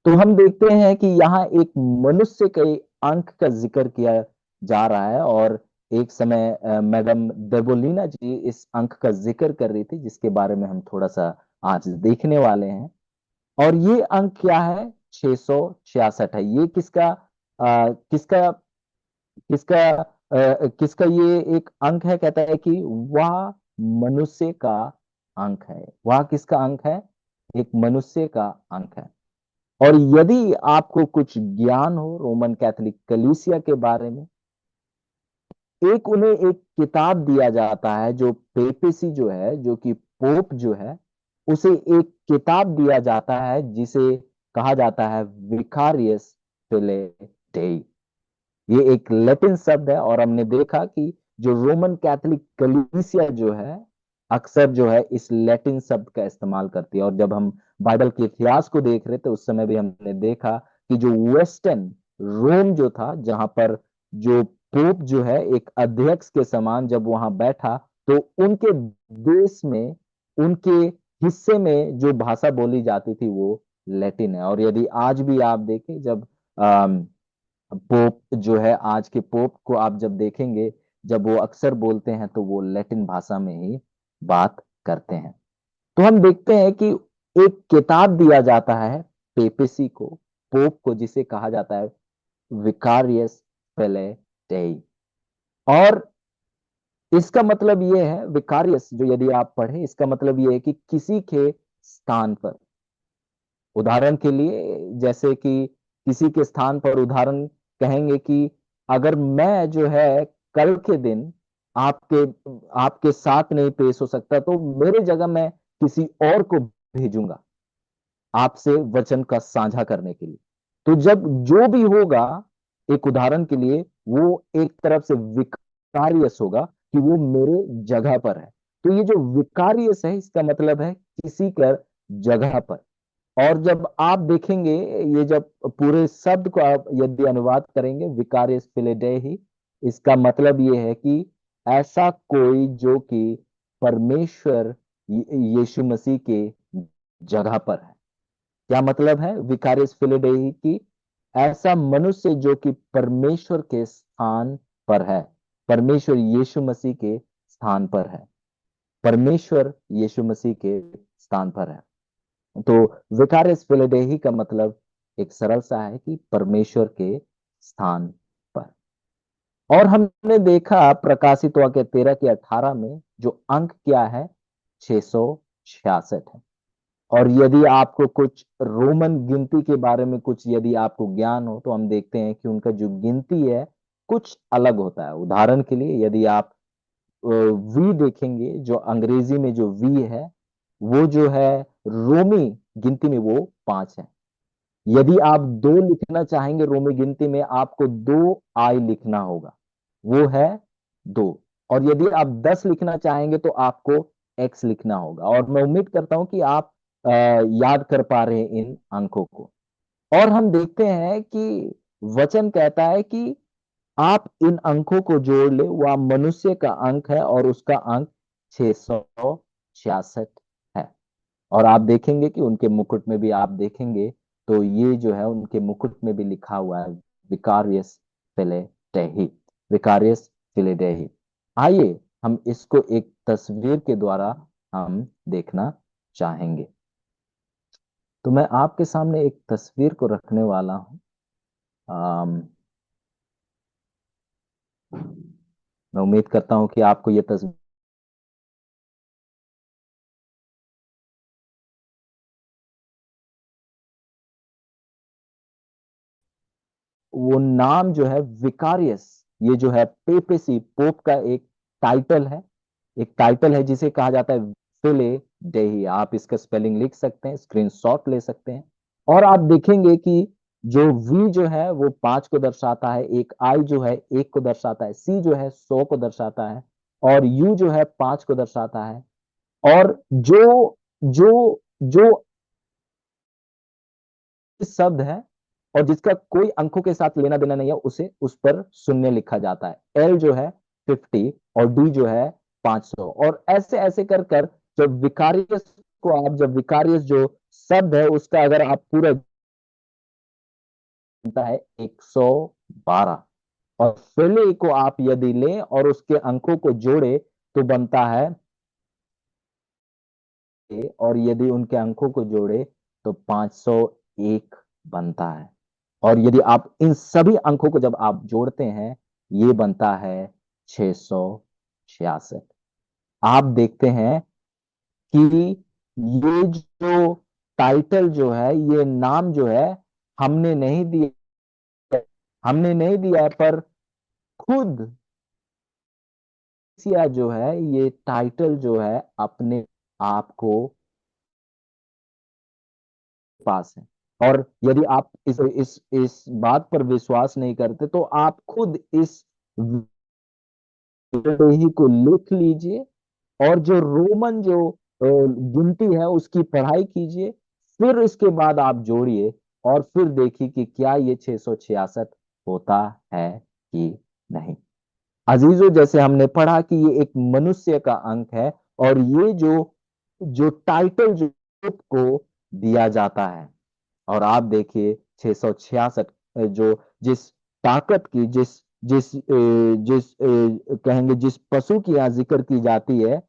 तो हम देखते हैं कि यहाँ एक मनुष्य के अंक का जिक्र किया जा रहा है, और एक समय मैडम देबोलिना जी इस अंक का जिक्र कर रही थी, जिसके बारे में हम थोड़ा सा आज देखने वाले हैं। और ये अंक क्या है? 666 है। ये किसका किसका ये एक अंक है? कहता है कि वह मनुष्य का अंक है। वह किसका अंक है? एक मनुष्य का अंक है। और यदि आपको कुछ ज्ञान हो रोमन कैथोलिक कलीसिया के बारे में, एक उन्हें एक किताब दिया जाता है, जो पेपेसी जो है, जो कि पोप जो है, उसे एक किताब दिया जाता है जिसे कहा जाता है विकारियस फिलेडेई। ये एक लैटिन शब्द है, और हमने देखा कि जो रोमन कैथोलिक कलीसिया जो है, अक्सर जो है इस लैटिन शब्द का इस्तेमाल करती है। और जब हम बाइबल के इतिहास को देख रहे थे, उस समय भी हमने देखा कि जो वेस्टर्न रोम जो था, जहां पर जो पोप जो है एक अध्यक्ष के समान जब वहां बैठा, तो उनके देश में, उनके हिस्से में जो भाषा बोली जाती थी वो लैटिन है। और यदि आज भी आप देखें, जब पोप जो है, आज के पोप को आप जब देखेंगे, जब वो अक्सर बोलते हैं तो वो लैटिन भाषा में ही बात करते हैं। तो हम देखते हैं कि एक किताब दिया जाता है पेपेसी को, पोप को, जिसे कहा जाता है विकारियस फिलेडेई। और इसका मतलब ये है, विकारियस जो यदि आप पढ़े, इसका मतलब ये है कि किसी के स्थान पर, उदाहरण के लिए, जैसे कि किसी के स्थान पर, उदाहरण कहेंगे कि अगर मैं जो है कल के दिन आपके आपके साथ नहीं पेश हो सकता, तो मेरे जगह मैं किसी और को भेजूंगा आपसे वचन का साझा करने के लिए। तो जब जो भी होगा, एक उदाहरण के लिए, वो एक तरफ से विकारियस होगा कि वो मेरे जगह पर है। तो ये जो विकारियस है, इसका मतलब है किसी कर जगह पर। और जब आप देखेंगे, ये जब पूरे शब्द को आप यदि अनुवाद करेंगे, विकारियस फिलेडेही, इसका मतलब ये है कि ऐसा कोई जो कि परमेश्वर यीशु मसीह के जगह पर है। क्या मतलब है विकारियस फिलेडेही की? ऐसा मनुष्य जो कि परमेश्वर के स्थान पर है, परमेश्वर यीशु मसीह के स्थान पर है, परमेश्वर यीशु मसीह के स्थान पर है। तो विकारियस फिलेडेही का मतलब एक सरल सा है कि परमेश्वर के स्थान पर। और हमने देखा प्रकाशित वाक्य 13 के 18 में जो अंक क्या है, 666 है। और यदि आपको कुछ रोमन गिनती के बारे में कुछ यदि आपको ज्ञान हो, तो हम देखते हैं कि उनका जो गिनती है कुछ अलग होता है। उदाहरण के लिए, यदि आप वी देखेंगे, जो अंग्रेजी में जो वी है, वो जो है रोमी गिनती में वो 5 है। यदि आप 2 लिखना चाहेंगे रोमी गिनती में, आपको 2 आई लिखना होगा, वो है 2। और यदि आप 10 लिखना चाहेंगे तो आपको एक्स लिखना होगा। और मैं उम्मीद करता हूं कि आप याद कर पा रहे हैं इन अंकों को। और हम देखते हैं कि वचन कहता है कि आप इन अंकों को जोड़ ले, वह मनुष्य का अंक है, और उसका अंक 666 है। और आप देखेंगे कि उनके मुकुट में भी आप देखेंगे, तो ये जो है उनके मुकुट में भी लिखा हुआ है विकारियस फिलेडेही, विकारियस फिलेडेही। आइए हम इसको एक तस्वीर के द्वारा हम देखना चाहेंगे। तो मैं आपके सामने एक तस्वीर को रखने वाला हूं। मैं उम्मीद करता हूं कि आपको ये तस्वीर, वो नाम जो है विकारियस, ये जो है पेपेसी, पोप का एक टाइटल है, एक टाइटल है जिसे कहा जाता है फिले डेही। आप इसका स्पेलिंग लिख सकते हैं, स्क्रीनशॉट ले सकते हैं। और आप देखेंगे कि जो वी जो है वो 5 को दर्शाता है, एक आई जो है 1 को दर्शाता है, सी जो है 100 को दर्शाता है, और यू जो है 5 को दर्शाता है। और जो जो जो शब्द है और जिसका कोई अंकों के साथ लेना देना नहीं है, उसे उस पर शून्य लिखा जाता है। एल जो है 50, और डी जो है 500। और ऐसे ऐसे कर कर जब विकारियस को आप, जब विकारियस जो शब्द है उसका अगर आप पूरा बनता है 112। और फिले को आप यदि लें और उसके अंकों को जोड़े तो बनता है, और यदि उनके अंकों को जोड़े तो 501 बनता है। और यदि आप इन सभी अंकों को जब आप जोड़ते हैं, ये बनता है 666। आप देखते हैं कि ये जो टाइटल जो है, ये नाम जो है, हमने नहीं दिया, हमने नहीं दिया है, पर खुद सिया जो है, ये टाइटल जो है अपने आप को पास है। और यदि आप इस बात पर विश्वास नहीं करते, तो आप खुद इस ही को लिख लीजिए, और जो रोमन जो गिनती है उसकी पढ़ाई कीजिए, फिर इसके बाद आप जोड़िए, और फिर देखिए कि क्या ये 666 होता है कि नहीं। अजीजों, जैसे हमने पढ़ा कि ये एक मनुष्य का अंक है, और ये जो जो टाइटल जो को दिया जाता है, और आप देखिए 666 जो जिस ताकत की, जिस जिस जिस कहेंगे जिस पशु की यहाँ जिक्र की जाती है,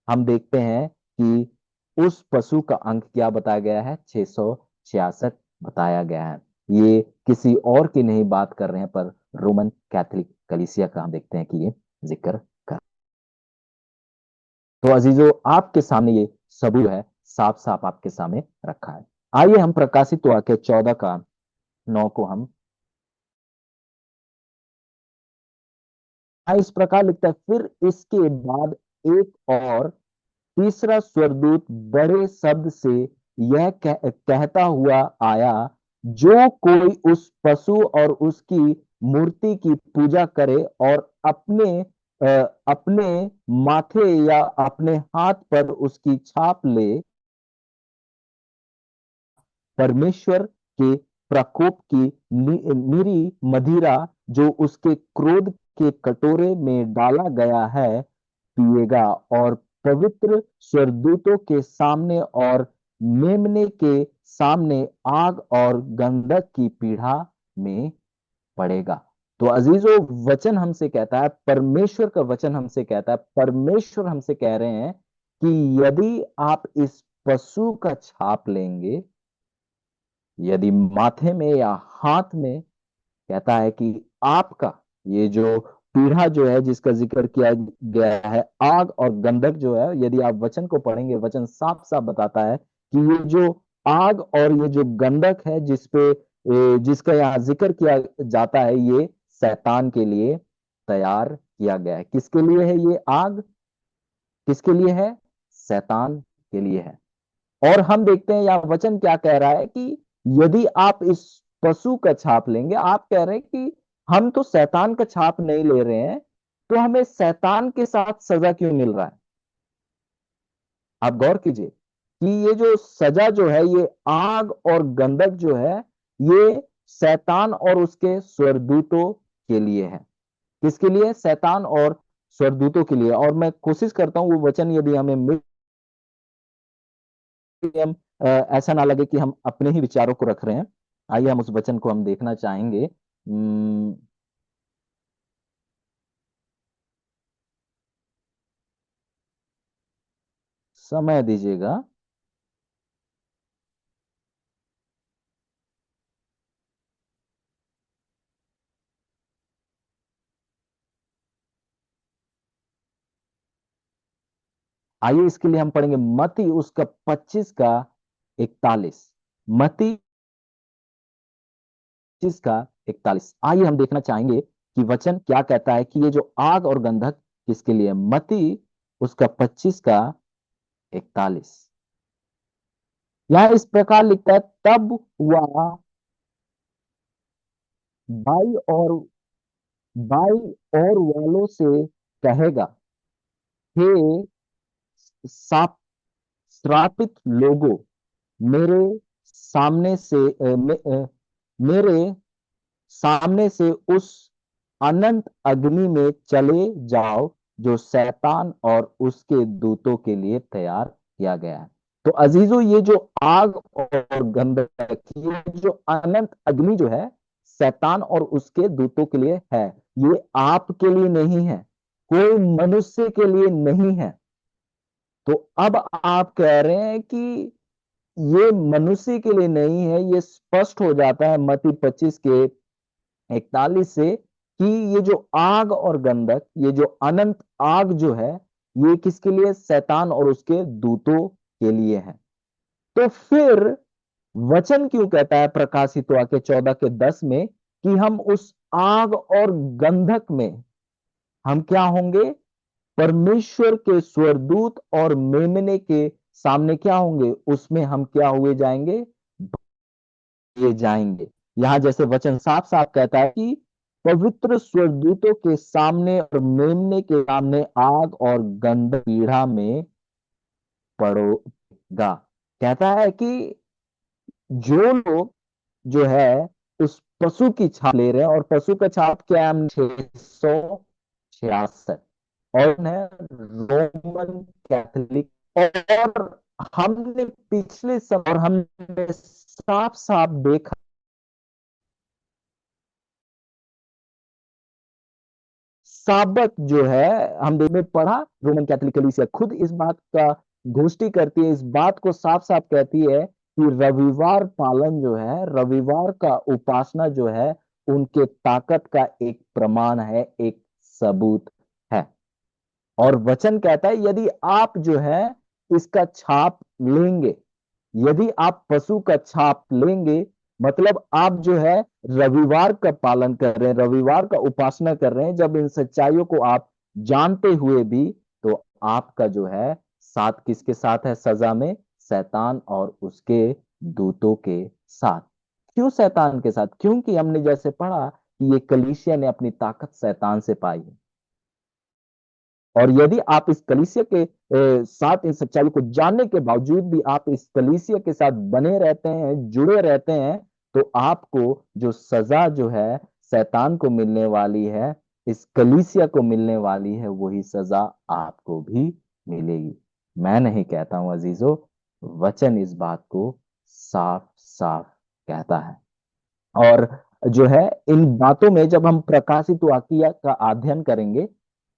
हम देखते हैं कि उस पशु का अंक क्या बताया गया है, 666 बताया गया है। ये किसी और की नहीं बात कर रहे हैं, पर रोमन कैथोलिक कलीसिया का हम देखते हैं कि ये जिक्र कर। तो अजीजों, आपके सामने ये सबूत है, साफ साफ आपके सामने रखा है। आइए हम प्रकाशित वाक्य 14 का 9 को हम इस प्रकार लिखता है, फिर इसके बाद एक और तीसरा स्वर्गदूत बड़े शब्द से यह कहता हुआ आया, जो कोई उस पशु और उसकी मूर्ति की पूजा करे और अपने माथे या अपने हाथ पर उसकी छाप ले, परमेश्वर के प्रकोप की निरी मदिरा जो उसके क्रोध के कटोरे में डाला गया है पिएगा, और पवित्र स्वर्गदूतों के सामने और मेमने के सामने आग और गंधक की पीढ़ा में पड़ेगा। तो अजीजों, वचन हमसे कहता है, परमेश्वर का वचन हमसे कहता है, परमेश्वर हमसे कह रहे हैं कि यदि आप इस पशु का छाप लेंगे, यदि माथे में या हाथ में, कहता है कि आपका ये जो पीढ़ा जो है जिसका जिक्र किया गया है, आग और गंधक जो है, यदि आप वचन को पढ़ेंगे, वचन साफ साफ बताता है कि ये जो आग और ये जो गंधक है जिसका यहाँ जिक्र किया जाता है, ये शैतान के लिए तैयार किया गया है। किसके लिए है ये आग? किसके लिए है? शैतान के लिए है। और हम देखते हैं यहाँ वचन क्या कह रहा है कि यदि आप इस पशु का छाप लेंगे, आप कह रहे हैं कि हम तो शैतान का छाप नहीं ले रहे हैं, तो हमें शैतान के साथ सजा क्यों मिल रहा है? आप गौर कीजिए कि ये जो सजा जो है, ये आग और गंधक जो है, ये शैतान और उसके स्वर्गदूतों के लिए है। किसके लिए? शैतान और स्वर्गदूतों के लिए। और मैं कोशिश करता हूं वो वचन यदि हमें मिल, हम ऐसा ना लगे कि हम अपने ही विचारों को रख रहे हैं। आइए हम उस वचन को हम देखना चाहेंगे। समय दीजिएगा। आइए इसके लिए हम पढ़ेंगे मत्ती उसका 25 का 41। मत्ती 25 का 41। आइए हम देखना चाहेंगे कि वचन क्या कहता है कि ये जो आग और गंधक किसके लिए? मत्ती उसका 25 का 41। यहां इस प्रकार लिखता है, तब वह बाई और बाई और वालों से कहेगा, हे साप श्रापित लोगों, मेरे सामने से मेरे सामने से उस अनंत अग्नि में चले जाओ जो शैतान और उसके दूतों के लिए तैयार किया गया है। तो अजीजों, ये जो आग और गंधक, ये जो अनंत अग्नि जो है, शैतान और उसके दूतों के लिए है। ये आपके लिए नहीं है, कोई मनुष्य के लिए नहीं है। तो अब आप कह रहे हैं कि ये मनुष्य के लिए नहीं है। ये स्पष्ट हो जाता है मत्ती 25 के 41 से कि ये जो आग और गंधक, ये जो अनंत आग जो है, ये किसके लिए? शैतान और उसके दूतों के लिए है। तो फिर वचन क्यों कहता है प्रकाशित वाक्य 14 के 10 में कि हम उस आग और गंधक में हम क्या होंगे? परमेश्वर के स्वरदूत और मेमने के सामने क्या होंगे? उसमें हम क्या हुए जाएंगे? ये जाएंगे। यहां जैसे वचन साफ साफ कहता है कि पवित्र स्वर्गदूतों के सामने और मेमने के सामने आग और गंधक पीढ़ा में पड़ोगा। कहता है कि जो लोग जो है उस पशु की छाप ले रहे हैं, और पशु का छाप क्या है? 666 और है रोमन कैथोलिक। और हमने पिछले समय और हमने साफ साफ देखा, साबत जो है हम में पढ़ा, रोमन कैथोलिक कलीसिया खुद इस बात का घोषणा करती है, इस बात को साफ साफ कहती है कि रविवार पालन जो है, रविवार का उपासना जो है, उनके ताकत का एक प्रमाण है, एक सबूत है। और वचन कहता है यदि आप जो है इसका छाप लेंगे, यदि आप पशु का छाप लेंगे, मतलब आप जो है रविवार का पालन कर रहे हैं, रविवार का उपासना कर रहे हैं, जब इन सच्चाइयों को आप जानते हुए भी, तो आपका जो है साथ किसके साथ है सजा में? शैतान और उसके दूतों के साथ। क्यों शैतान के साथ? क्योंकि हमने जैसे पढ़ा कि ये कलीसिया ने अपनी ताकत शैतान से पाई है। और यदि आप इस कलीसिया के साथ इन सच्चाई को जानने के बावजूद भी आप इस कलीसिया के साथ बने रहते हैं, जुड़े रहते हैं, तो आपको जो सजा जो है शैतान को मिलने वाली है, इस कलीसिया को मिलने वाली है, वही सजा आपको भी मिलेगी। मैं नहीं कहता हूं अजीजों, वचन इस बात को साफ साफ कहता है। और जो है इन बातों में जब हम प्रकाशित वाक्य का अध्ययन करेंगे,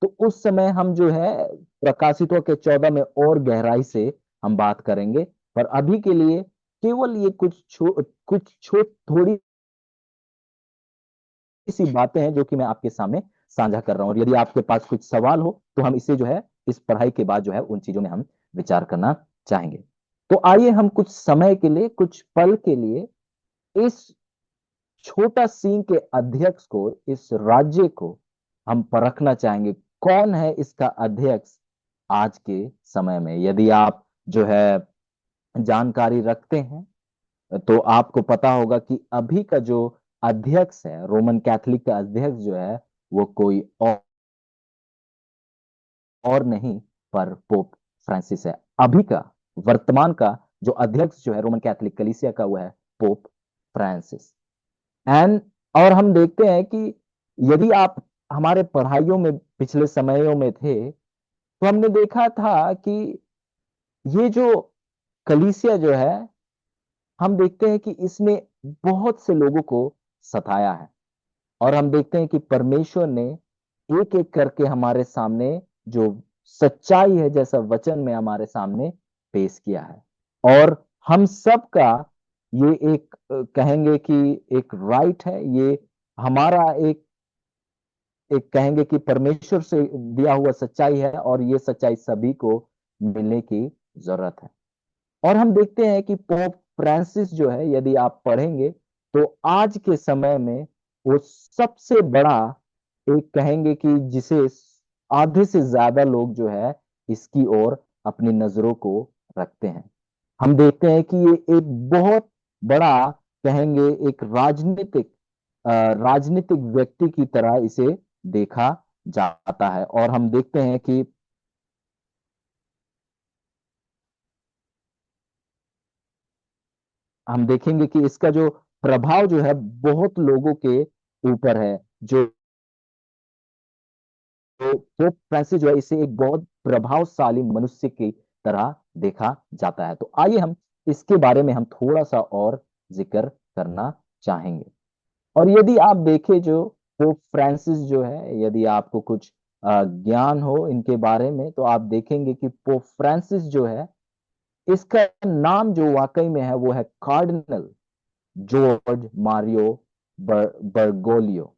तो उस समय हम जो है प्रकाशितों के 14 में और गहराई से हम बात करेंगे। पर अभी के लिए केवल ये कुछ थोड़ी सी बातें हैं जो कि मैं आपके सामने साझा कर रहा हूं। और यदि आपके पास कुछ सवाल हो तो हम इसे जो है इस पढ़ाई के बाद जो है उन चीजों में हम विचार करना चाहेंगे। तो आइए हम कुछ समय के लिए, कुछ पल के लिए इस छोटा सी के अध्यक्ष को, इस राज्य को हम परखना चाहेंगे। कौन है इसका अध्यक्ष आज के समय में? यदि आप जो है जानकारी रखते हैं तो आपको पता होगा कि अभी का जो अध्यक्ष है, रोमन कैथोलिक का अध्यक्ष जो है, वो कोई और नहीं पर पोप फ्रांसिस है। अभी का, वर्तमान का जो अध्यक्ष जो है रोमन कैथोलिक कलीसिया का, वो है पोप फ्रांसिस। एंड और हम देखते हैं कि यदि आप हमारे पढ़ाइयों में पिछले समयों में थे, तो हमने देखा था कि ये जो कलीसिया जो है, हम देखते हैं कि इसने बहुत से लोगों को सताया है। और हम देखते हैं कि परमेश्वर ने एक एक करके हमारे सामने जो सच्चाई है, जैसा वचन में हमारे सामने पेश किया है। और हम सब का ये एक कहेंगे कि एक राइट है, ये हमारा एक एक कहेंगे कि परमेश्वर से दिया हुआ सच्चाई है, और ये सच्चाई सभी को मिलने की जरूरत है। और हम देखते हैं कि पोप फ्रांसिस जो है, यदि आप पढ़ेंगे तो आज के समय में वो सबसे बड़ा एक कहेंगे कि जिसे आधे से ज्यादा लोग जो है इसकी ओर अपनी नजरों को रखते हैं। हम देखते हैं कि ये एक बहुत बड़ा कहेंगे एक राजनीतिक व्यक्ति की तरह इसे देखा जाता है। और हम देखते हैं कि हम देखेंगे कि इसका जो प्रभाव जो है बहुत लोगों के ऊपर है। जो पोप फ्रांसिस जो है, इसे एक बहुत प्रभावशाली मनुष्य की तरह देखा जाता है। तो आइए हम इसके बारे में हम थोड़ा सा और जिक्र करना चाहेंगे। और यदि आप देखें जो पोप फ्रांसिस जो है, यदि आपको कुछ ज्ञान हो इनके बारे में, तो आप देखेंगे कि पोप फ्रांसिस जो है, इसका नाम जो वाकई में है वो है कार्डिनल जॉर्ज मारियो बर्गोलियो।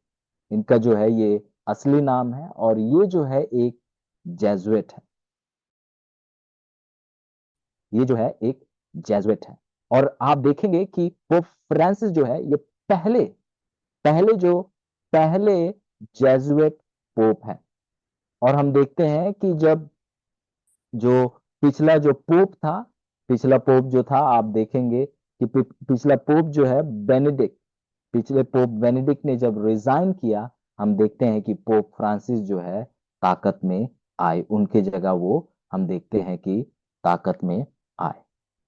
इनका जो है ये असली नाम है, और ये जो है एक जेजुएट है। ये जो है एक जेजुइट है। और आप देखेंगे कि पोप फ्रांसिस जो है ये पहले पहले जो पहले जेजुइट पोप है। और हम देखते हैं कि जब जो पिछला जो पोप था, पिछला पोप जो था, आप देखेंगे कि पिछला पोप जो है बेनेडिक्ट, पिछले पोप बेनेडिक्ट ने जब रिजाइन किया, हम देखते हैं कि पोप फ्रांसिस जो है ताकत में आए, उनके जगह वो हम देखते हैं कि ताकत में आए।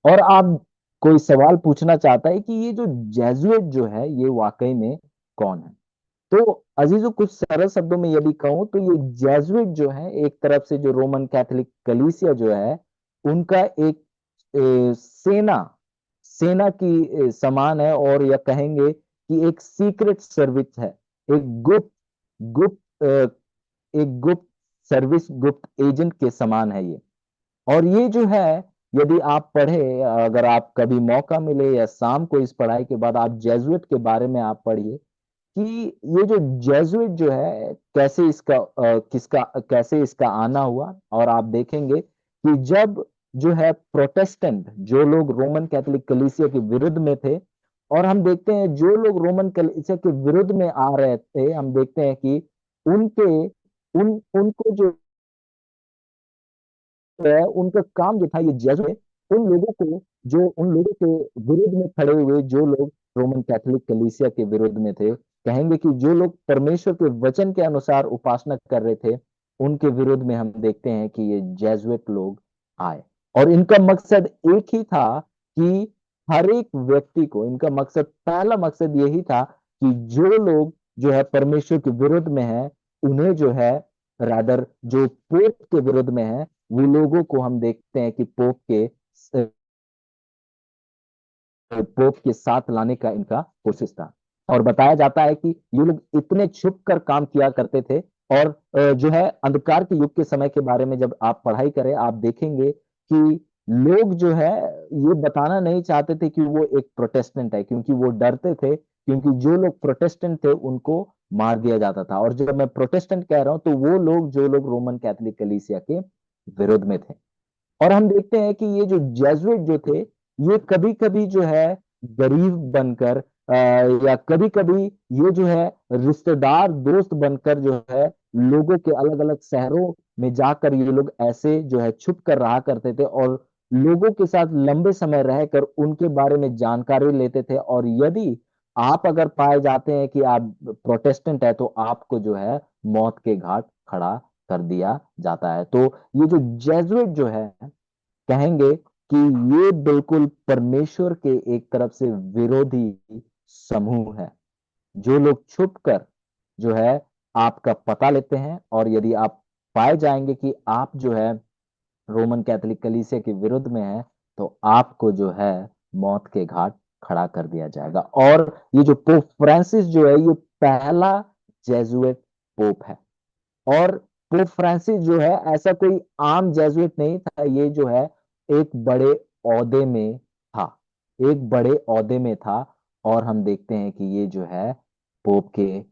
और आप कोई सवाल पूछना चाहता है कि ये जो जेजुएट जो है ये वाकई में कौन है? तो अजीजों, कुछ सरल शब्दों में यदि कहूं तो ये जेजुइट जो है एक तरफ से जो रोमन कैथोलिक कलीसिया जो है उनका एक सेना सेना की समान है, और या कहेंगे कि एक सीक्रेट सर्विस है, एक गुप्त गुप्त एक गुप्त सर्विस, गुप्त एजेंट के समान है ये। और ये जो है, यदि आप पढ़े, अगर आप कभी मौका मिले या शाम को इस पढ़ाई के बाद आप जेजुइट के बारे में आप पढ़िए कि ये जो जेजुइट जो है कैसे इसका किसका कैसे इसका आना हुआ। और आप देखेंगे कि जब जो है प्रोटेस्टेंट, जो लोग रोमन कैथोलिक कलीसिया के विरुद्ध में थे, और हम देखते हैं जो लोग रोमन कलीसिया के विरुद्ध में आ रहे थे, हम देखते हैं कि उनके उनको जो है उनका काम जो था ये जेजुइट, उन लोगों को जो उन लोगों के विरुद्ध में खड़े हुए, जो लोग रोमन कैथोलिक कलीसिया के विरुद्ध में थे, कहेंगे कि जो लोग परमेश्वर के वचन के अनुसार उपासना कर रहे थे, उनके विरुद्ध में हम देखते हैं कि ये जेजुइट लोग आए। और इनका मकसद एक ही था कि हर एक व्यक्ति को, इनका मकसद, पहला मकसद यही था कि जो लोग जो है परमेश्वर के विरुद्ध में है, उन्हें जो है, रादर जो पोप के विरुद्ध में है, वो लोगों को हम देखते हैं कि पोप के साथ लाने का इनका कोशिश था। और बताया जाता है कि ये लोग इतने छुप कर काम किया करते थे। और जो है अंधकार के युग के समय के बारे में जब आप पढ़ाई करें, आप देखेंगे कि लोग जो है ये बताना नहीं चाहते थे कि वो एक प्रोटेस्टेंट है, क्योंकि वो डरते थे, क्योंकि जो लोग प्रोटेस्टेंट थे उनको मार दिया जाता था। और जब मैं प्रोटेस्टेंट कह रहा हूं तो वो लोग जो लोग रोमन कैथोलिक कलीसिया के विरोध में थे। और हम देखते हैं कि ये जो जेजुइट जो थे, ये कभी कभी जो है गरीब बनकर, या कभी कभी ये जो है रिश्तेदार दोस्त बनकर जो है लोगों के अलग अलग शहरों में जाकर ये लोग ऐसे जो है छुप कर रहा करते थे, और लोगों के साथ लंबे समय रहकर उनके बारे में जानकारी लेते थे। और यदि आप अगर पाए जाते हैं कि आप प्रोटेस्टेंट है, तो आपको जो है मौत के घाट खड़ा कर दिया जाता है। तो ये जो जेजुइट जो है, कहेंगे कि ये बिल्कुल परमेश्वर के एक तरफ से विरोधी समूह है, जो लोग छुप कर जो है आपका पता लेते हैं। और यदि आप पाए जाएंगे कि आप जो है रोमन कैथोलिक कलीसिया के विरुद्ध में है, तो आपको जो है मौत के घाट खड़ा कर दिया जाएगा। और ये जो पोप फ्रांसिस जो है ये पहला जेजुइट पोप है। और पोप फ्रांसिस जो है ऐसा कोई आम जेजुइट नहीं था, ये जो है एक बड़े ओहदे में था, एक बड़े ओहदे में था। और हम देखते हैं कि ये जो है पोप के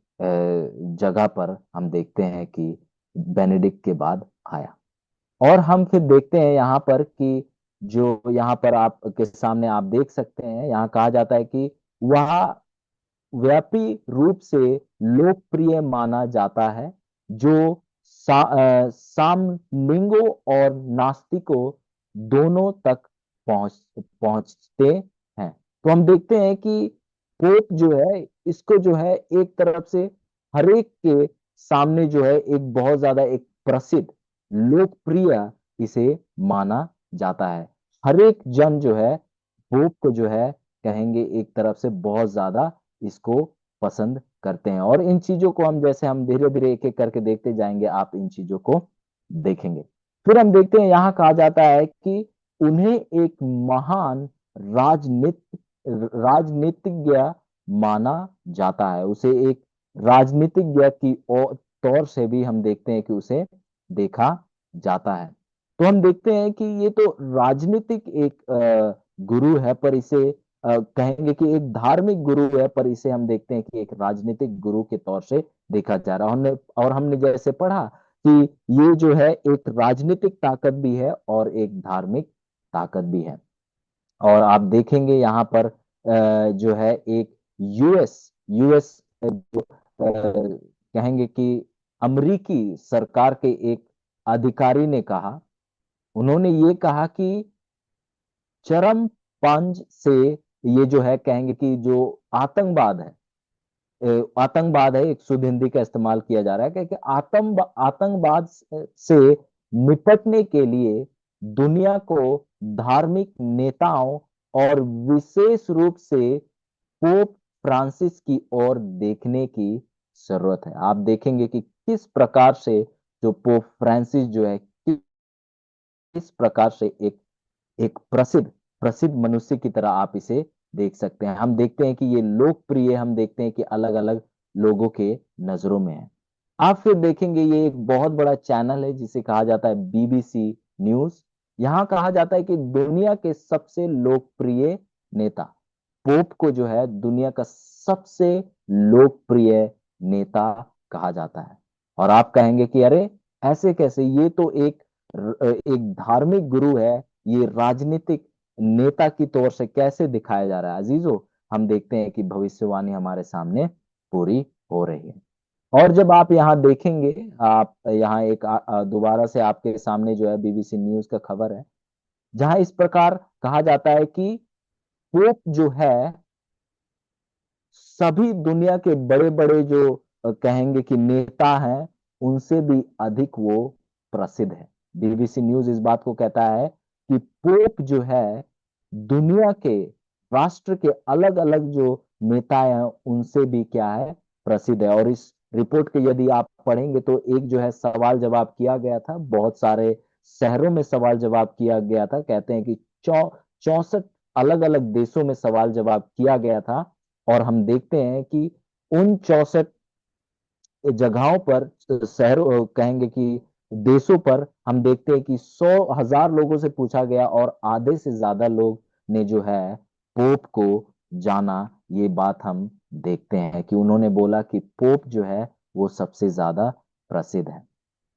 जगह पर हम देखते हैं कि बेनेडिक्ट के बाद आया। और हम फिर देखते हैं यहाँ पर कि जो यहाँ पर आपके सामने आप देख सकते हैं, यहाँ कहा जाता है कि वह व्यापी रूप से लोकप्रिय माना जाता है, जो सामलिंगों और नास्तिकों दोनों तक पहुंचते हैं। तो हम देखते हैं कि पोप जो है इसको जो है एक तरफ से हर एक के सामने जो है एक बहुत ज्यादा एक प्रसिद्ध, लोकप्रिय इसे माना जाता है। हर एक जन जो है पोप को जो है, कहेंगे एक तरफ से बहुत ज्यादा इसको पसंद करते हैं। और इन चीजों को हम, जैसे हम धीरे धीरे एक एक करके देखते जाएंगे, आप इन चीजों को देखेंगे। फिर हम देखते हैं यहाँ कहा जाता है कि उन्हें एक महान राजनीतिज्ञ माना जाता है, उसे एक राजनीतिज्ञ की तौर से भी हम देखते हैं कि उसे देखा जाता है। तो हम देखते हैं कि ये तो राजनीतिक एक गुरु है, पर इसे कहेंगे कि एक धार्मिक गुरु है, पर इसे हम देखते हैं कि एक राजनीतिक गुरु के तौर से देखा जा रहा है। हमने जैसे पढ़ा कि ये जो है एक राजनीतिक ताकत भी है और एक धार्मिक ताकत भी है। और आप देखेंगे यहाँ पर जो है एक यूएस यूएस जो कहेंगे कि अमेरिकी सरकार के एक अधिकारी ने कहा, उन्होंने ये कहा कि चरम पंज से ये जो है कहेंगे कि जो आतंकवाद है, आतंकवाद है, एक शुद्ध हिंदी का इस्तेमाल किया जा रहा है कि आतंकवाद से निपटने के लिए दुनिया को धार्मिक नेताओं और विशेष रूप से पोप फ्रांसिस की ओर देखने की जरूरत है। आप देखेंगे कि किस प्रकार से जो पोप फ्रांसिस जो है किस प्रकार से एक एक प्रसिद्ध प्रसिद्ध मनुष्य की तरह आप इसे देख सकते हैं। हम देखते हैं कि ये लोकप्रिय, हम देखते हैं कि अलग अलग लोगों के नजरों में है। आप फिर देखेंगे ये एक बहुत बड़ा चैनल है जिसे कहा जाता है बीबीसी न्यूज। यहां कहा जाता है कि दुनिया के सबसे लोकप्रिय नेता, पोप को जो है दुनिया का सबसे लोकप्रिय नेता कहा जाता है। और आप कहेंगे कि अरे ऐसे कैसे, ये तो एक धार्मिक गुरु है, ये राजनीतिक नेता की तौर से कैसे दिखाया जा रहा है? अजीजों, हम देखते हैं कि भविष्यवाणी हमारे सामने पूरी हो रही है। और जब आप यहाँ देखेंगे, आप यहाँ एक दोबारा से आपके सामने जो है बीबीसी न्यूज का खबर है, जहां इस प्रकार कहा जाता है कि पोप जो है सभी दुनिया के बड़े बड़े जो कहेंगे कि नेता हैं उनसे भी अधिक वो प्रसिद्ध है। बीबीसी न्यूज इस बात को कहता है कि पोप जो है दुनिया के राष्ट्र के अलग अलग जो नेता हैं उनसे भी क्या है, प्रसिद्ध है। और इस रिपोर्ट के यदि आप पढ़ेंगे तो एक जो है सवाल जवाब किया गया था, बहुत सारे शहरों में सवाल जवाब किया गया था। कहते हैं कि 64 अलग अलग देशों में सवाल जवाब किया गया था। और हम देखते हैं कि उन 64 जगहों पर, शहरों कहेंगे कि देशों पर, हम देखते हैं कि 100,000 लोगों से पूछा गया और आधे से ज्यादा लोग ने जो है पोप को जाना। ये बात हम देखते हैं कि उन्होंने बोला कि पोप जो है वो सबसे ज्यादा प्रसिद्ध है।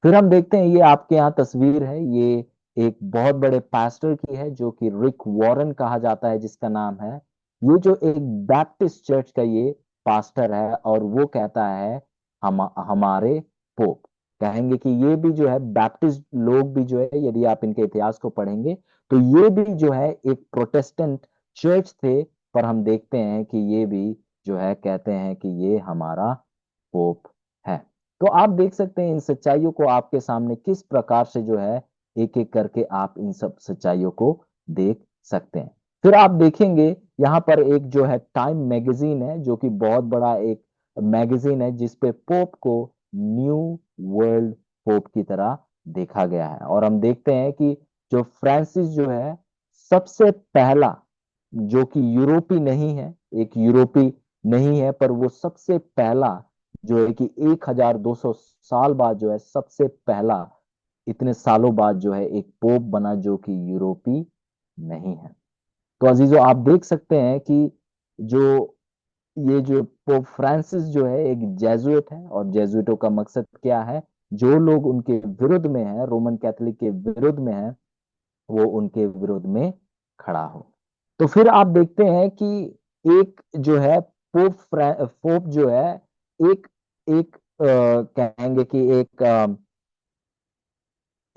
फिर हम देखते हैं, ये आपके यहाँ तस्वीर है, ये एक बहुत बड़े पास्टर की है जो कि रिक वॉरेन कहा जाता है जिसका नाम है। ये जो एक बैप्टिस्ट चर्च का ये पास्टर है और वो कहता है हमारे पोप, कहेंगे कि ये भी जो है बैप्टिस्ट लोग भी जो है, यदि आप इनके इतिहास को पढ़ेंगे तो ये भी जो है एक प्रोटेस्टेंट चर्च थे, पर हम देखते हैं कि ये भी जो है कहते हैं कि ये हमारा पोप है। तो आप देख सकते हैं इन सच्चाइयों को आपके सामने किस प्रकार से जो है एक एक करके आप इन सब सच्चाइयों को देख सकते हैं। फिर आप देखेंगे यहाँ पर एक जो है टाइम मैगजीन है जो कि बहुत बड़ा एक मैगजीन है जिसपे पोप को न्यू वर्ल्ड पोप की तरह देखा गया है। और हम देखते हैं कि जो फ्रांसिस जो है सबसे पहला, जो कि यूरोपी नहीं है, एक यूरोपी नहीं है, पर वो सबसे पहला जो है कि 1200 साल बाद जो है सबसे पहला, इतने सालों बाद जो है एक पोप बना जो कि यूरोपी नहीं है। तो अजीजों, आप देख सकते हैं कि जो ये जो पोप फ्रांसिस जो है एक जेजुइट है, और जेजुइटों का मकसद क्या है? जो लोग उनके विरुद्ध में है, रोमन कैथोलिक के विरुद्ध में है, वो उनके विरोध में खड़ा हो। तो फिर आप देखते हैं कि एक जो है पोप जो है एक एक कहेंगे कि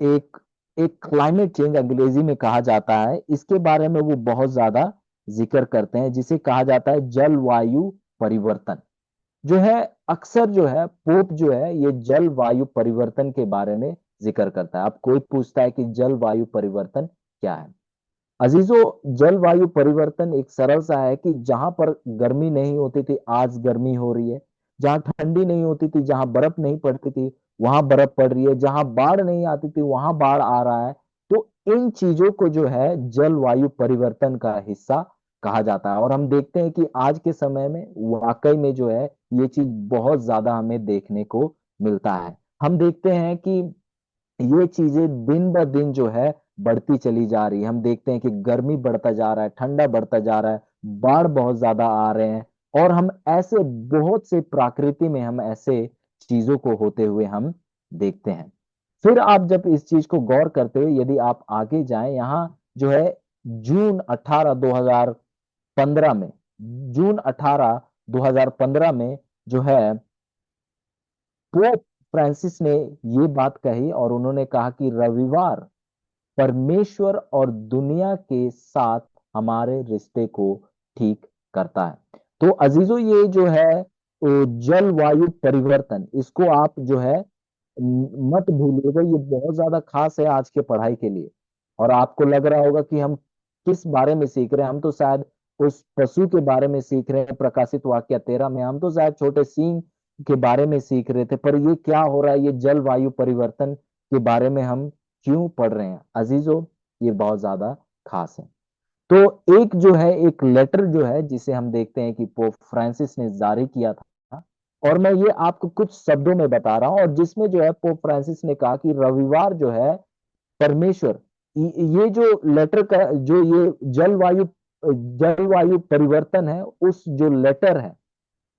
एक एक क्लाइमेट चेंज अंग्रेजी में कहा जाता है, इसके बारे में वो बहुत ज्यादा जिक्र करते हैं, जिसे कहा जाता है जलवायु परिवर्तन जो है। अक्सर जो है पोप जो है ये जलवायु परिवर्तन के बारे में जिक्र करता है। अब कोई पूछता है कि जलवायु परिवर्तन क्या है? अजीजों, जलवायु परिवर्तन एक सरल सा है कि जहां पर गर्मी नहीं होती थी आज गर्मी हो रही है, जहां ठंडी नहीं होती थी, जहां बर्फ नहीं पड़ती थी वहां बर्फ पड़ रही है, जहां बाढ़ नहीं आती थी वहां बाढ़ आ रहा है। तो इन चीजों को जो है जलवायु परिवर्तन का हिस्सा कहा जाता है। और हम देखते हैं कि आज के समय में वाकई में जो है ये चीज बहुत ज्यादा हमें देखने को मिलता है। हम देखते हैं कि ये चीजें दिन ब दिन जो है बढ़ती चली जा रही है। हम देखते हैं कि गर्मी बढ़ता जा रहा है, ठंडा बढ़ता जा रहा है, बाढ़ बहुत ज्यादा आ रहे हैं। और हम ऐसे बहुत से प्रकृति में हम ऐसे चीजों को होते हुए हम देखते हैं। फिर आप जब इस चीज को गौर करते हुए यदि आप आगे जाएं, यहाँ जो है जून 18 2015 में, जून 18 2015 में जो है पोप फ्रांसिस ने ये बात कही, और उन्होंने कहा कि रविवार परमेश्वर और दुनिया के साथ हमारे रिश्ते को ठीक करता है। तो अजीजों, ये जो है जलवायु परिवर्तन, इसको आप जो है मत भूलिएगा, ये बहुत ज्यादा खास है आज के पढ़ाई के लिए। और आपको लग रहा होगा कि हम किस बारे में सीख रहे हैं, हम तो शायद उस पशु के बारे में सीख रहे हैं, प्रकाशित वाक्य 13 में हम तो शायद छोटे सींग के बारे में सीख रहे थे, पर ये क्या हो रहा है, ये जलवायु परिवर्तन के बारे में हम क्यों पढ़ रहे हैं अजीजों? ये बहुत ज्यादा खास है। तो एक जो है, एक लेटर जो है जिसे हम देखते हैं कि पोप फ्रांसिस ने जारी किया था, और मैं ये आपको कुछ शब्दों में बता रहा हूं, और जिसमें जो है पोप फ्रांसिस ने कहा कि रविवार जो है परमेश्वर, ये जो लेटर का जो ये जलवायु परिवर्तन है, उस जो लेटर है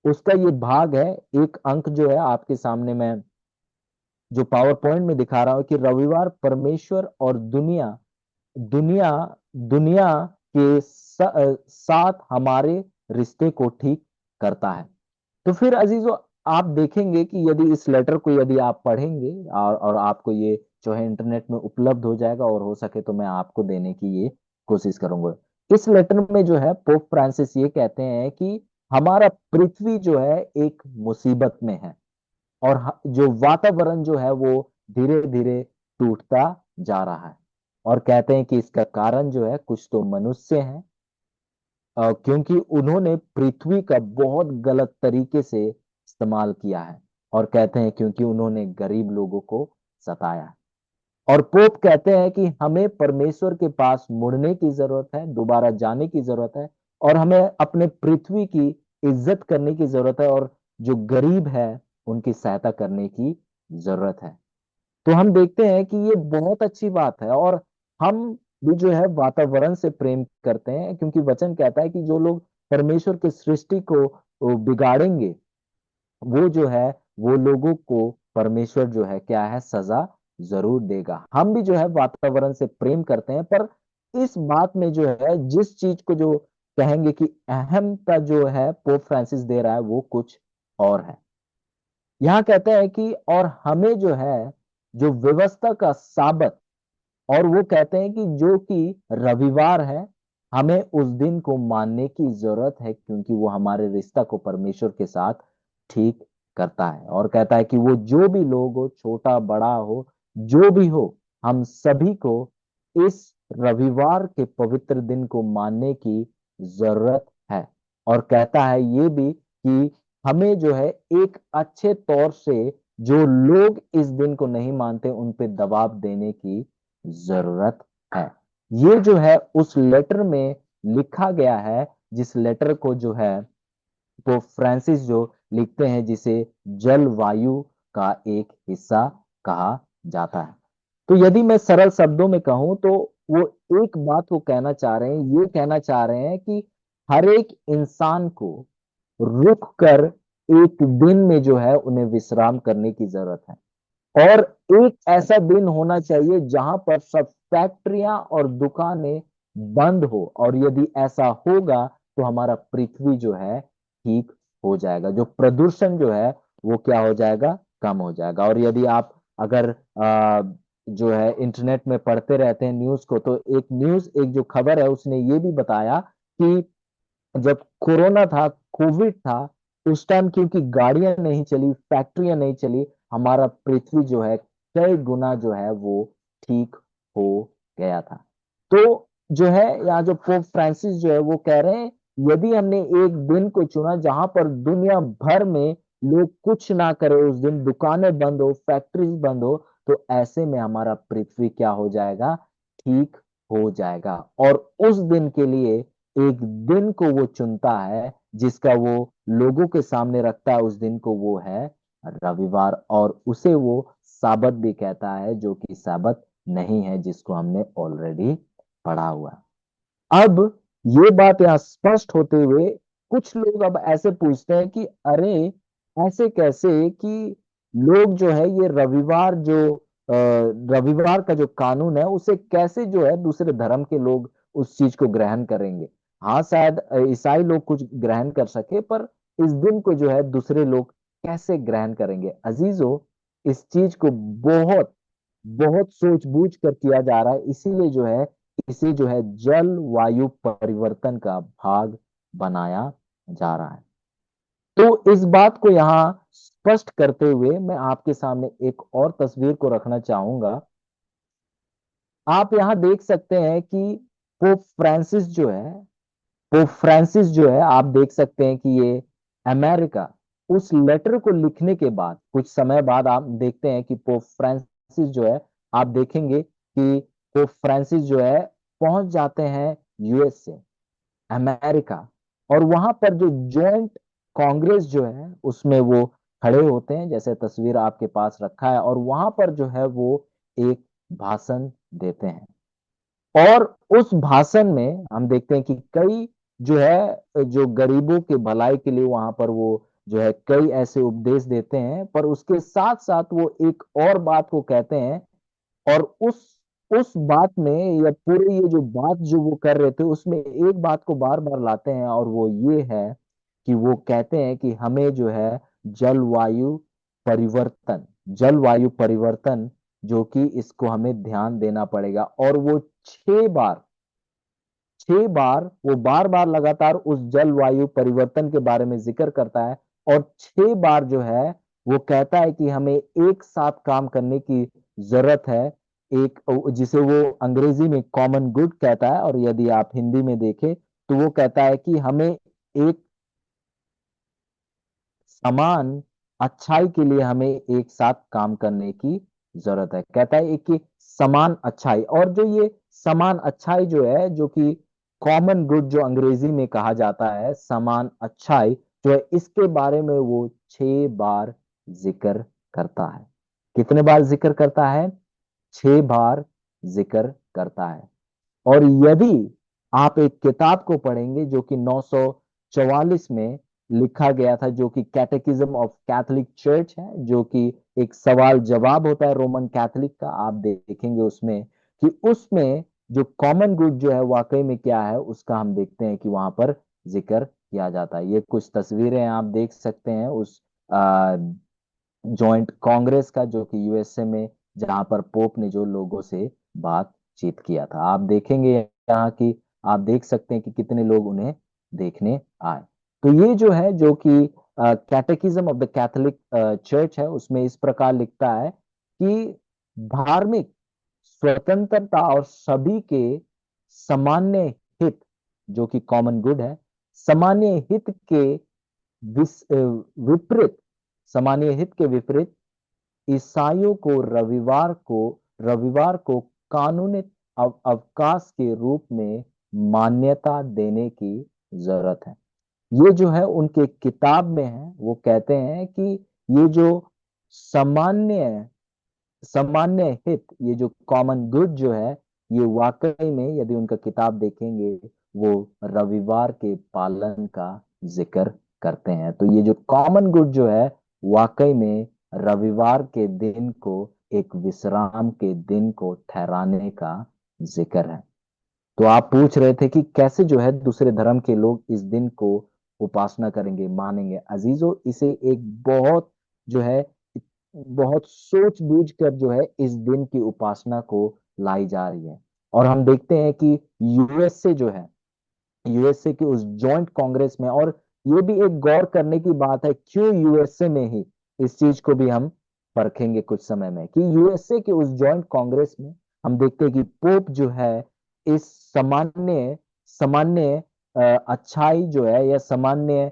उसका ये भाग है। एक अंक जो है आपके सामने मैं जो पावर पॉइंट में दिखा रहा हूं कि रविवार परमेश्वर और दुनिया दुनिया दुनिया के साथ हमारे रिश्ते को ठीक करता है। तो फिर अजीजों, आप देखेंगे कि यदि इस लेटर को यदि आप पढ़ेंगे, और आपको ये जो है इंटरनेट में उपलब्ध हो जाएगा, और हो सके तो मैं आपको देने की ये कोशिश करूंगा। इस लेटर में जो है पोप फ्रांसिस ये कहते हैं कि हमारा पृथ्वी जो है एक मुसीबत में है, और जो वातावरण जो है वो धीरे धीरे टूटता जा रहा है। और कहते हैं कि इसका कारण जो है कुछ तो मनुष्य है, क्योंकि उन्होंने पृथ्वी का बहुत गलत तरीके से इस्तेमाल किया है। और कहते हैं क्योंकि उन्होंने गरीब लोगों को सताया है। और पोप कहते हैं कि हमें परमेश्वर के पास मुड़ने की जरूरत है, दोबारा जाने की जरूरत है, और हमें अपने पृथ्वी की इज्जत करने की जरूरत है, और जो गरीब है उनकी सहायता करने की जरूरत है। तो हम देखते हैं कि ये बहुत अच्छी बात है, और हम भी जो है वातावरण से प्रेम करते हैं, क्योंकि वचन कहता है कि जो लोग परमेश्वर की सृष्टि को बिगाड़ेंगे, वो जो है वो लोगों को परमेश्वर जो है क्या है, सजा जरूर देगा। हम भी जो है वातावरण से प्रेम करते हैं, पर इस बात में जो है जिस चीज को जो कहेंगे कि अहमता जो है पोप फ्रांसिस दे रहा है वो कुछ और है। यहाँ कहते हैं कि और हमें जो है जो व्यवस्था का साबत, और वो कहते हैं कि जो कि रविवार है, हमें उस दिन को मानने की जरूरत है, क्योंकि वो हमारे रिश्ता को परमेश्वर के साथ ठीक करता है। और कहता है कि वो जो भी लोग हो, छोटा बड़ा हो, जो भी हो, हम सभी को इस रविवार के पवित्र दिन को मानने की जरूरत है। और कहता है ये भी कि हमें जो है एक अच्छे तौर से जो लोग इस दिन को नहीं मानते उन पे दबाव देने की जरूरत है। ये जो है उस लेटर में लिखा गया है, जिस लेटर को जो है वो फ्रांसिस जो लिखते हैं, जिसे जलवायु का एक हिस्सा कहा जाता है। तो यदि मैं सरल शब्दों में कहूं तो वो एक बात वो कहना चाह रहे हैं, ये कहना चाह रहे हैं कि हर एक इंसान को रुक कर एक दिन में जो है उन्हें विश्राम करने की जरूरत है। और एक ऐसा दिन होना चाहिए जहां पर सब फैक्ट्रियां और दुकानें बंद हो, और यदि ऐसा होगा तो हमारा पृथ्वी जो है ठीक हो जाएगा, जो प्रदूषण जो है वो क्या हो जाएगा, कम हो जाएगा। और यदि आप अगर जो है इंटरनेट में पढ़ते रहते हैं न्यूज को, तो एक जो खबर है उसने ये भी बताया कि जब कोरोना था, कोविड था, उस टाइम क्योंकि गाड़ियां नहीं चली, फैक्ट्रियां नहीं चली, हमारा पृथ्वी जो है कई गुना जो है वो ठीक हो गया था। तो जो है यहाँ जो पोप फ्रांसिस जो है वो कह रहे हैं, यदि हमने एक दिन को चुना जहां पर दुनिया भर में लोग कुछ ना करे, उस दिन दुकानें बंद हो, फैक्ट्रीज बंद हो, तो ऐसे में हमारा पृथ्वी क्या हो जाएगा, ठीक हो जाएगा। और उस दिन के लिए एक दिन को वो चुनता है जिसका वो लोगों के सामने रखता है, उस दिन को वो है रविवार, और उसे वो साबत भी कहता है, जो कि साबत नहीं है, जिसको हमने ऑलरेडी पढ़ा हुआ है। अब ये बात यहाँ स्पष्ट होते हुए कुछ लोग अब ऐसे पूछते हैं कि अरे, ऐसे कैसे कि लोग जो है ये रविवार का जो कानून है उसे कैसे जो है दूसरे धर्म के लोग उस चीज को ग्रहण करेंगे। हाँ, शायद ईसाई लोग कुछ ग्रहण कर सके, पर इस दिन को जो है दूसरे लोग कैसे ग्रहण करेंगे? अजीजों, इस चीज को बहुत बहुत सोच बूझ कर किया जा रहा है, इसीलिए जो है इसे जो है जल वायु परिवर्तन का भाग बनाया जा रहा है। तो इस बात को यहाँ स्पष्ट करते हुए मैं आपके सामने एक और तस्वीर को रखना चाहूंगा। आप यहाँ देख सकते हैं कि पोप फ्रांसिस जो है पोप फ्रांसिस जो है, आप देख सकते हैं कि ये अमेरिका, उस लेटर को लिखने के बाद कुछ समय बाद आप देखते हैं कि पोप फ्रांसिस जो है, आप देखेंगे कि पोप फ्रांसिस जो है पहुंच जाते हैं यूएस से, अमेरिका। और वहां पर जो जॉइंट कांग्रेस जो है उसमें वो खड़े होते हैं, जैसे तस्वीर आपके पास रखा है, और वहां पर जो है वो एक भाषण देते हैं। और उस भाषण में हम देखते हैं कि कई जो है जो गरीबों के भलाई के लिए वहां पर वो जो है कई ऐसे उपदेश देते हैं, पर उसके साथ साथ वो एक और बात को कहते हैं। और उस बात में, या पूरे ये जो बात जो वो कर रहे थे उसमें एक बात को बार बार लाते हैं, और वो ये है कि वो कहते हैं कि हमें जो है जलवायु परिवर्तन जलवायु परिवर्तन जो कि इसको हमें ध्यान देना पड़ेगा। और वो 6 बार 6 बार वो बार बार लगातार उस जलवायु परिवर्तन के बारे में जिक्र करता है। और 6 बार जो है वो कहता है कि हमें एक साथ काम करने की जरूरत है, एक जिसे वो अंग्रेजी में कॉमन गुड कहता है, और यदि आप हिंदी में देखें तो वो कहता है कि हमें एक समान अच्छाई के लिए हमें एक साथ काम करने की जरूरत है। कहता है एक कि समान अच्छाई, और जो ये समान अच्छाई जो है, जो कि कॉमन गुड जो अंग्रेजी में कहा जाता है, समान अच्छाई जो है, इसके बारे में वो 6 बार जिक्र करता है। कितने बार जिक्र करता है? 6 बार जिक्र करता है। और यदि आप एक किताब को पढ़ेंगे जो कि 944 में लिखा गया था, जो कि कैटेकिज्म ऑफ कैथोलिक चर्च है, जो कि एक सवाल जवाब होता है रोमन कैथोलिक का, आप देखेंगे उसमें कि उसमें जो कॉमन गुड जो है वाकई में क्या है, उसका हम देखते हैं कि वहां पर जिक्र किया जाता है। ये कुछ तस्वीरें आप देख सकते हैं उस जॉइंट कांग्रेस का, जो कि यूएसए में, जहां पर पोप ने जो लोगों से बातचीत किया था। आप देखेंगे यहाँ की, आप देख सकते हैं कि कितने लोग उन्हें देखने आए। तो ये जो है, जो कि कैटेकिज्म ऑफ द कैथोलिक चर्च है, उसमें इस प्रकार लिखता है कि धार्मिक स्वतंत्रता और सभी के सामान्य हित, जो कि कॉमन गुड है, सामान्य हित के विपरीत सामान्य हित के विपरीत ईसाइयों को रविवार को कानूनी अवकाश के रूप में मान्यता देने की जरूरत है। ये जो है उनके किताब में है, वो कहते हैं कि ये जो सामान्य सामान्य हित, ये जो कॉमन गुड जो है, ये वाकई में यदि उनका किताब देखेंगे, वो रविवार के पालन का जिक्र करते हैं। तो ये जो कॉमन गुड जो है, वाकई में रविवार के दिन को एक विश्राम के दिन को ठहराने का जिक्र है। तो आप पूछ रहे थे कि कैसे जो है दूसरे धर्म के लोग इस दिन को उपासना करेंगे, मानेंगे। अजीजों, इसे एक जो है बहुत सोच बूझ कर जो है इस दिन की उपासना को लाई जा रही है। और हम देखते हैं कि यूएसए जो है, यूएसए की उस जॉइंट कांग्रेस में, और ये भी एक गौर करने की बात है, क्यों यूएसए में ही, इस चीज को भी हम परखेंगे कुछ समय में, कि यूएसए के उस जॉइंट कांग्रेस में हम देखते हैं कि पोप जो है इस सामान्य सामान्य अच्छाई जो है, या सामान्य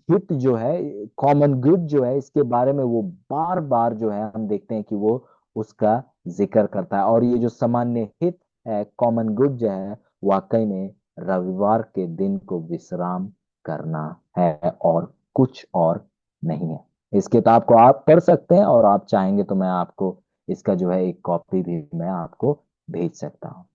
हित जो है, कॉमन गुड जो है, इसके बारे में वो बार बार जो है हम देखते हैं कि वो उसका जिक्र करता है। और ये जो सामान्य हित है, कॉमन गुड जो है, वाकई में रविवार के दिन को विश्राम करना है, और कुछ और नहीं है। इस किताब को आप पढ़ सकते हैं, और आप चाहेंगे तो मैं आपको इसका जो है एक कॉपी भी मैं आपको भेज सकता हूँ।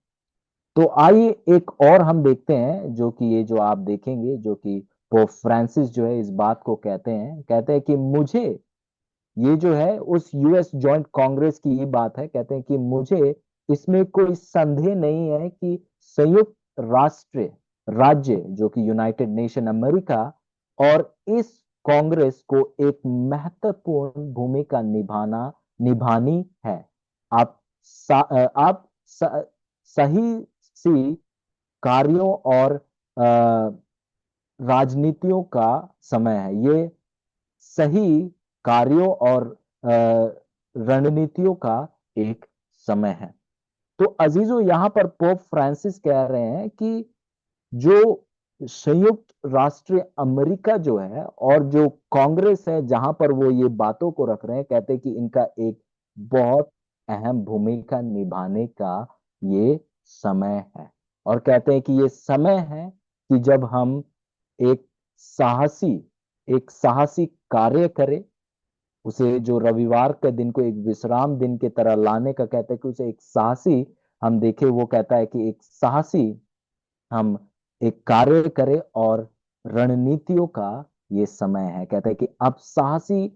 तो आइए एक और हम देखते हैं, जो कि ये जो आप देखेंगे, जो कि पोप फ्रांसिस जो है इस बात को कहते हैं कि मुझे, ये जो है उस यूएस जॉइंट कांग्रेस की ये बात है, कहते हैं कि मुझे इसमें कोई संदेह नहीं है कि संयुक्त राष्ट्रीय राज्य जो कि यूनाइटेड नेशन अमेरिका और इस कांग्रेस को एक महत्वपूर्ण भूमिका निभानी है। आप आप सही सी कार्यों और राजनीतियों का समय है। ये सही कार्यों और रणनीतियों का एक समय है। तो अजीजों, यहां पर पोप फ्रांसिस कह रहे हैं कि जो संयुक्त राष्ट्र अमेरिका जो है और जो कांग्रेस है, जहां पर वो ये बातों को रख रहे हैं, कहते हैं कि इनका एक बहुत अहम भूमिका निभाने का ये समय है। और कहते हैं कि ये समय है कि जब हम एक साहसी एक साहसी कार्य करें, उसे जो रविवार के दिन को एक विश्राम दिन की तरह लाने का कहते हैं कि उसे एक साहसी, हम देखे वो कहता है कि एक साहसी हम एक कार्य करें और रणनीतियों का ये समय है। कहते हैं कि अब साहसी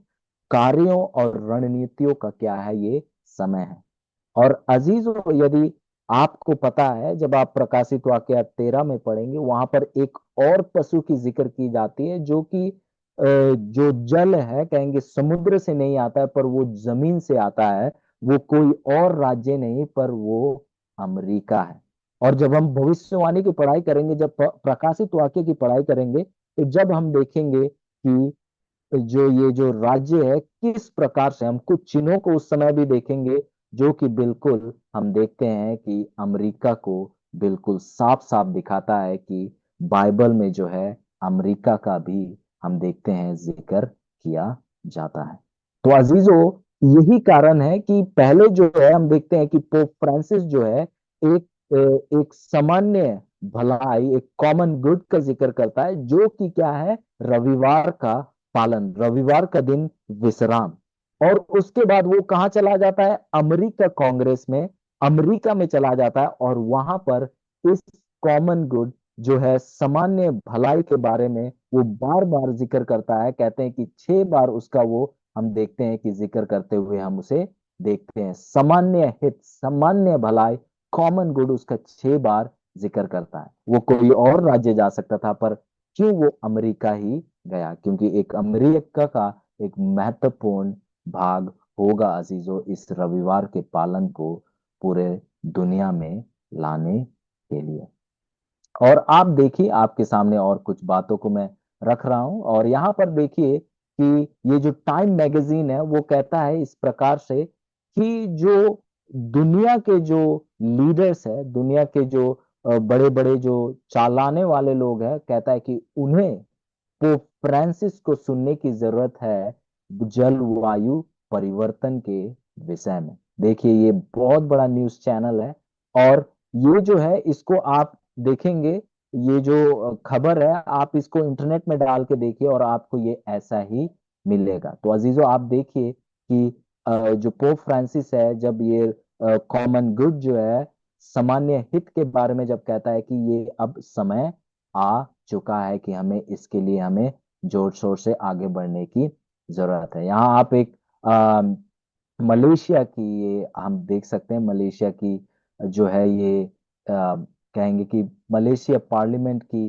कार्यों और रणनीतियों का क्या है, ये समय है। और अजीजों, यदि आपको पता है, जब आप प्रकाशित वाकया 13 में पढ़ेंगे, वहां पर एक और पशु की जिक्र की जाती है जो कि जो जल है, कहेंगे समुद्र से नहीं आता है पर वो जमीन से आता है। वो कोई और राज्य नहीं पर वो अमेरिका है। और जब हम भविष्यवाणी की पढ़ाई करेंगे, जब प्रकाशित वाक्य की पढ़ाई करेंगे, तो जब हम देखेंगे कि जो राज्य है किस प्रकार से, हम कुछ चिन्हों को उस समय भी देखेंगे जो कि बिल्कुल हम देखते हैं कि अमेरिका को बिल्कुल साफ साफ दिखाता है कि बाइबल में जो है अमेरिका का भी हम देखते हैं जिक्र किया जाता है। तो अजीजों, यही कारण है कि पहले जो है हम देखते हैं कि पोप फ्रांसिस जो है एक सामान्य भलाई, एक कॉमन गुड का जिक्र करता है, जो कि क्या है, रविवार का पालन, रविवार का दिन विश्राम। और उसके बाद वो कहाँ चला जाता है, अमेरिका कांग्रेस में, अमेरिका में चला जाता है और वहां पर इस कॉमन गुड जो है सामान्य भलाई के बारे में वो बार बार जिक्र करता है। कहते हैं कि 6 बार उसका वो हम देखते हैं कि जिक्र करते हुए हम उसे देखते हैं। सामान्य हित, सामान्य भलाई, कॉमन गुड उसका 6 बार जिक्र करता है। वो कोई और राज्य जा सकता था पर क्यों वो अमेरिका ही गया, क्योंकि एक अमेरिका का एक महत्वपूर्ण भाग होगा अजीजों इस रविवार के पालन को पूरे दुनिया में लाने के लिए। और आप देखिए, आपके सामने और कुछ बातों को मैं रख रहा हूं, और यहाँ पर देखिए कि ये जो टाइम मैगजीन है वो कहता है इस प्रकार से कि जो दुनिया के जो लीडर्स है, दुनिया के जो बड़े बड़े जो चालाने वाले लोग हैं, कहता है कि उन्हें पोप फ्रांसिस को सुनने की जरूरत है जलवायु परिवर्तन के विषय में। देखिए, ये बहुत बड़ा न्यूज चैनल है और ये जो है इसको आप देखेंगे, ये जो खबर है आप इसको इंटरनेट में डाल के देखिए और आपको ये ऐसा ही मिलेगा। तो अजीजों, आप देखिए कि जो पोप फ्रांसिस है, जब ये कॉमन गुड जो है सामान्य हित के बारे में जब कहता है कि ये अब समय आ चुका है कि हमें इसके लिए हमें जोर शोर से आगे बढ़ने की जरूरत है। यहाँ आप एक मलेशिया की ये हम देख सकते हैं, मलेशिया की जो है ये कहेंगे कि मलेशिया पार्लियामेंट की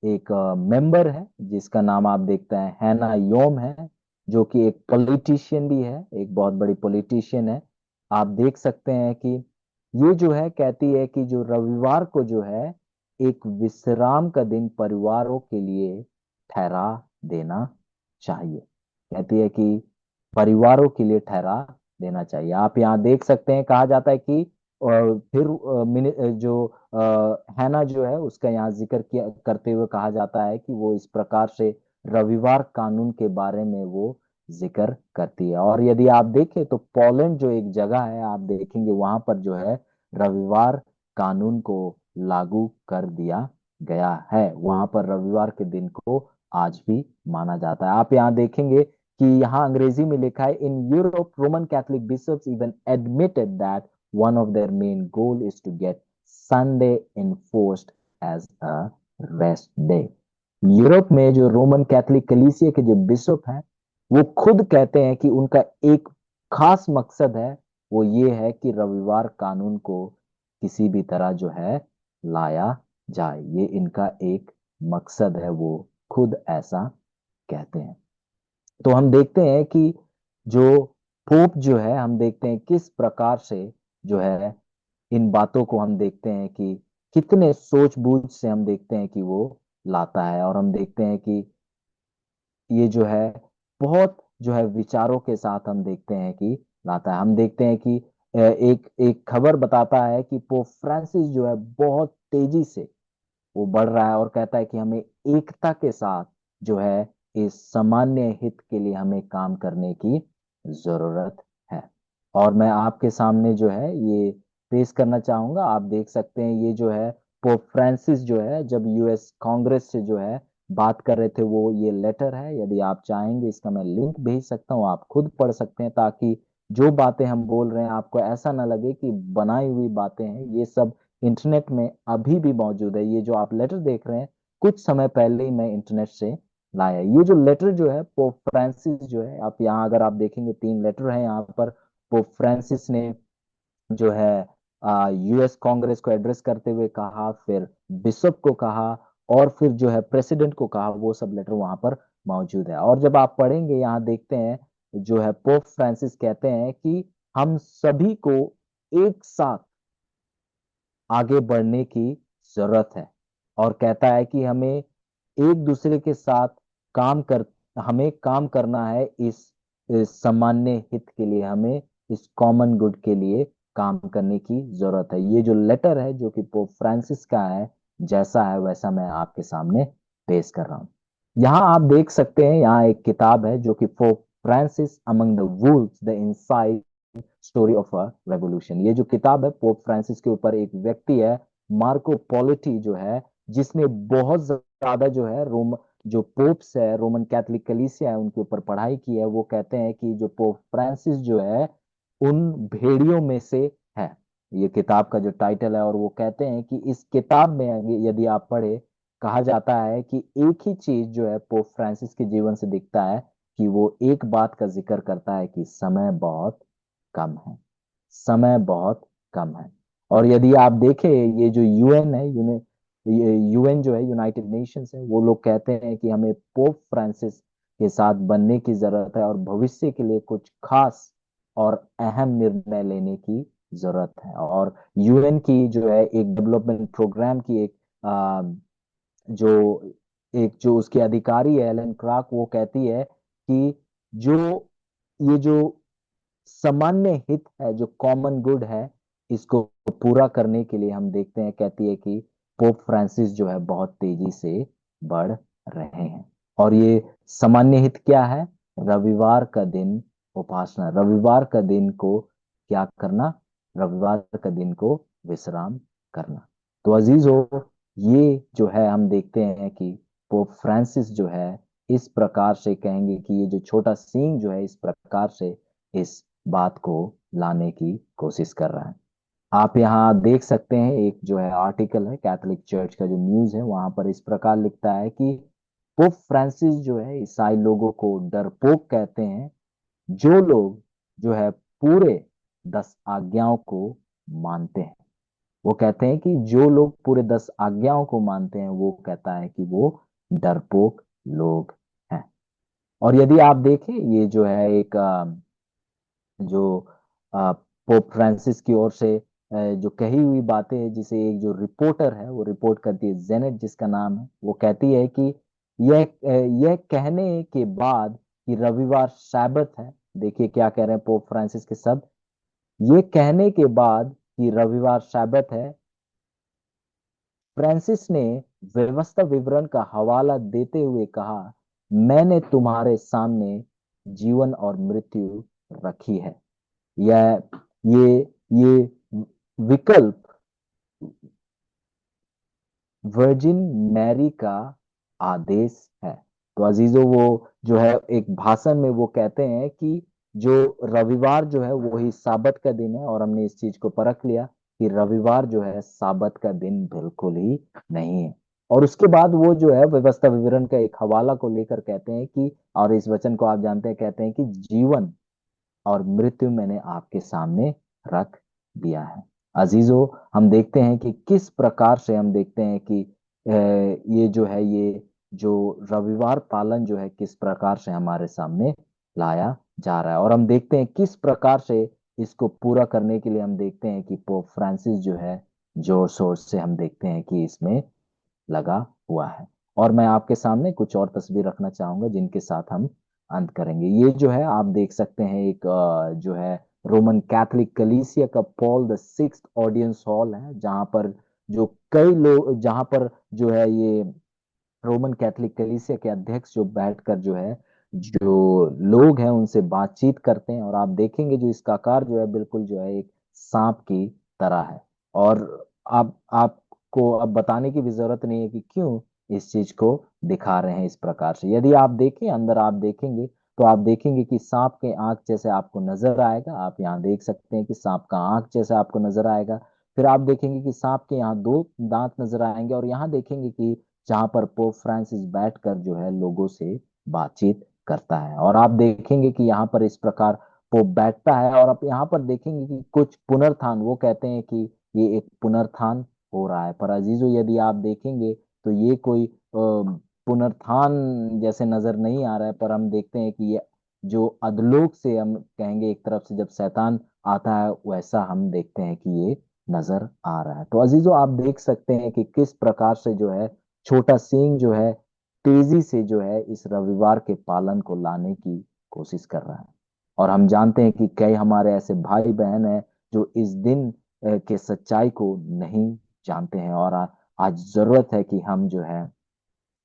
एक मेंबर है जिसका नाम आप देखते हैं हैना योम है, जो कि एक पॉलिटिशियन भी है, एक बहुत बड़ी पॉलिटिशियन है। आप देख सकते हैं कि ये जो है कहती है कि जो रविवार को जो है एक विश्राम का दिन परिवारों के लिए ठहरा देना चाहिए। कहती है कि परिवारों के लिए ठहरा देना चाहिए। आप यहाँ देख सकते हैं, कहा जाता है कि फिर जो हैना जो है उसका यहाँ जिक्र किया करते हुए कहा जाता है कि वो इस प्रकार से रविवार कानून के बारे में वो जिक्र करती है। और यदि आप देखें तो पोलैंड जो एक जगह है, आप देखेंगे वहां पर जो है रविवार कानून को लागू कर दिया गया है। वहां पर रविवार के दिन को आज भी माना जाता है। आप यहाँ देखेंगे कि यहाँ अंग्रेजी में लिखा है, in Europe Roman Catholic bishops even admitted that one of their main goal is to get Sunday enforced as a rest day. Europe में जो रोमन कैथोलिक कलीसिया के जो बिशप हैं, वो खुद कहते हैं कि उनका एक खास मकसद है, वो ये है कि रविवार कानून को किसी भी तरह जो है लाया जाए, ये इनका एक मकसद है, वो खुद ऐसा कहते हैं। तो हम देखते हैं कि जो पोप जो है, हम देखते हैं किस प्रकार से जो है इन बातों को हम देखते हैं कि कितने सूझबूझ से हम देखते हैं कि वो लाता है। और हम देखते हैं कि ये जो है बहुत जो है विचारों के साथ हम देखते हैं कि लाता है। हम देखते हैं कि एक एक खबर बताता है कि पोप फ्रांसिस जो है बहुत तेजी से वो बढ़ रहा है और कहता है कि हमें एकता के साथ जो है इस सामान्य हित के लिए हमें काम करने की जरूरत है। और मैं आपके सामने जो है ये पेश करना चाहूंगा। आप देख सकते हैं ये जो है पोप फ्रांसिस जो है जब यूएस कांग्रेस से जो है बात कर रहे थे, वो ये लेटर है। यदि आप चाहेंगे इसका मैं लिंक भेज सकता हूँ, आप खुद पढ़ सकते हैं, ताकि जो बातें हम बोल रहे हैं आपको ऐसा ना लगे कि बनाई हुई बातें हैं। ये सब इंटरनेट में अभी भी मौजूद है। ये जो आप लेटर देख रहे हैं कुछ समय पहले ही मैं इंटरनेट से लाया। ये जो लेटर जो है पोप फ्रांसिस जो है, आप यहाँ अगर आप देखेंगे 3 लेटर हैं यहाँ पर। पोप फ्रांसिस ने जो है यूएस कांग्रेस को एड्रेस करते हुए कहा, फिर बिशप को कहा, और फिर जो है प्रेसिडेंट को कहा। वो सब लेटर वहां पर मौजूद है। और जब आप पढ़ेंगे यहाँ देखते हैं जो है पोप फ्रांसिस कहते हैं कि हम सभी को एक साथ आगे बढ़ने की जरूरत है। और कहता है कि हमें एक दूसरे के साथ काम कर हमें काम करना है इस सामान्य हित के लिए, हमें इस कॉमन गुड के लिए काम करने की जरूरत है। ये जो लेटर है जो कि पोप फ्रांसिस का है, जैसा है वैसा मैं आपके सामने पेश कर रहा हूँ। यहाँ आप देख सकते हैं, यहाँ एक किताब है जो कि pope Francis among the Wolves the inside story of a revolution. ये जो किताब है पोप फ्रांसिस के ऊपर, एक व्यक्ति है मार्को पोलिटी जो है, जिसने बहुत ज्यादा जो है रोम जो पोप्स है, रोमन कैथोलिक कलीसिया है, उनके ऊपर पढ़ाई की है। वो कहते हैं कि जो पोप फ्रांसिस जो है उन भेड़ियों में से है। ये किताब का जो टाइटल है। और वो कहते हैं कि इस किताब में यदि आप पढ़े, कहा जाता है कि एक ही चीज जो है पोप फ्रांसिस के जीवन से दिखता है कि वो एक बात का जिक्र करता है कि समय बहुत कम है, समय बहुत कम है। और यदि आप देखें ये जो यूएन है, यूएन जो है यूनाइटेड नेशंस है, वो लोग कहते हैं कि हमें पोप फ्रांसिस के साथ बनने की जरूरत है और भविष्य के लिए कुछ खास और अहम निर्णय लेने की जरूरत है। और यूएन की जो है एक डेवलपमेंट प्रोग्राम की आ, जो उसकी अधिकारी है एलन क्राक, वो कहती है कि जो ये जो सामान्य हित है, जो कॉमन गुड है, इसको पूरा करने के लिए हम देखते हैं, कहती है कि पोप फ्रांसिस जो है बहुत तेजी से बढ़ रहे हैं। और ये सामान्य हित क्या है? रविवार का दिन उपासना, रविवार का दिन को क्या करना? रविवार का दिन को विश्राम करना। तो अजीजों, ये जो है हम देखते हैं कि पोप फ्रांसिस जो है इस प्रकार से कहेंगे कि ये जो छोटा सींग जो है इस प्रकार से इस बात को लाने की कोशिश कर रहा है। आप यहाँ देख सकते हैं एक जो है आर्टिकल है कैथोलिक चर्च का जो न्यूज़ है, वहां पर इस प्रकार लिखता है कि पोप फ्रांसिस जो है ईसाई लोगों को डरपोक कहते हैं, जो लोग जो है पूरे 10 आज्ञाओं को मानते हैं। वो कहते हैं कि जो लोग पूरे 10 आज्ञाओं को मानते हैं, वो कहता है कि वो डरपोक लोग हैं। और यदि आप देखें ये जो है एक जो पोप फ्रांसिस की ओर से जो कही हुई बातें हैं, जिसे एक जो रिपोर्टर है वो रिपोर्ट करती है, जेनेट जिसका नाम है, वो कहती है कि यह कहने के बाद कि रविवार सैबत है। देखिए क्या कह रहे हैं पोप फ्रांसिस के शब्द। ये कहने के बाद कि रविवार सैबत है, फ्रांसिस ने व्यवस्था विवरण का हवाला देते हुए कहा, मैंने तुम्हारे सामने जीवन और मृत्यु रखी है। यह ये ये विकल्प वर्जिन मैरी का आदेश है। तो अजीजों, वो जो है एक भाषण में वो कहते हैं कि जो रविवार जो है वो ही साबत का दिन है। और हमने इस चीज को परख लिया कि रविवार जो है साबत का दिन बिल्कुल ही नहीं है। और उसके बाद वो जो है व्यवस्था विवरण का एक हवाला को लेकर कहते हैं कि, और इस वचन को आप जानते हैं, कहते हैं कि जीवन और मृत्यु मैंने आपके सामने रख दिया है। अजीजों, हम देखते हैं कि किस प्रकार से हम देखते हैं कि ये जो है, ये जो रविवार पालन जो है किस प्रकार से हमारे सामने लाया जा रहा है। और हम देखते हैं किस प्रकार से इसको पूरा करने के लिए हम देखते हैं कि पोप फ्रांसिस जो है जोर शोर से हम देखते हैं कि इसमें लगा हुआ है। और मैं आपके सामने कुछ और तस्वीर रखना चाहूंगा जिनके साथ हम अंत करेंगे। ये जो है आप देख सकते हैं, एक जो है रोमन कैथोलिक कलीसिया का Paul the sixth audience hall है, जहां पर जो कई लोग, जहां पर जो है ये रोमन कैथोलिक कलीसिया के अध्यक्ष जो बैठकर जो है जो लोग हैं उनसे बातचीत करते हैं। और आप देखेंगे जो इसका आकार जो है बिल्कुल जो है एक सांप की तरह है। और आपको अब बताने की भी जरूरत नहीं है कि क्यों इस चीज को दिखा रहे हैं इस प्रकार से। यदि आप देखें अंदर, आप देखेंगे तो आप देखेंगे कि सांप के आंख जैसे आपको नजर आएगा। आप यहाँ देख सकते हैं कि सांप का आंख जैसे आपको नजर आएगा। फिर आप देखेंगे कि सांप के यहाँ दो दांत नजर आएंगे। और यहाँ देखेंगे कि जहां पर पोप फ्रांसिस बैठकर जो है लोगों से बातचीत करता है। और आप देखेंगे कि यहाँ पर इस प्रकार पोप बैठता है। और आप यहाँ पर देखेंगे कि कुछ पुनरुत्थान, वो कहते हैं कि ये एक पुनरुत्थान हो रहा है। पर अजीजों, यदि आप देखेंगे तो ये कोई पुनरुत्थान जैसे नजर नहीं आ रहा है। पर हम देखते हैं कि ये जो अधलोक से हम कहेंगे एक तरफ से जब शैतान आता है, वैसा हम देखते हैं कि ये नजर आ रहा है। तो अजीजों, आप देख सकते हैं कि किस प्रकार से जो है छोटा सिंह जो है तेजी से जो है इस रविवार के पालन को लाने की कोशिश कर रहा है। और हम जानते हैं कि कई हमारे ऐसे भाई बहन हैं जो इस दिन के सच्चाई को नहीं जानते हैं। और आज जरूरत है कि हम जो है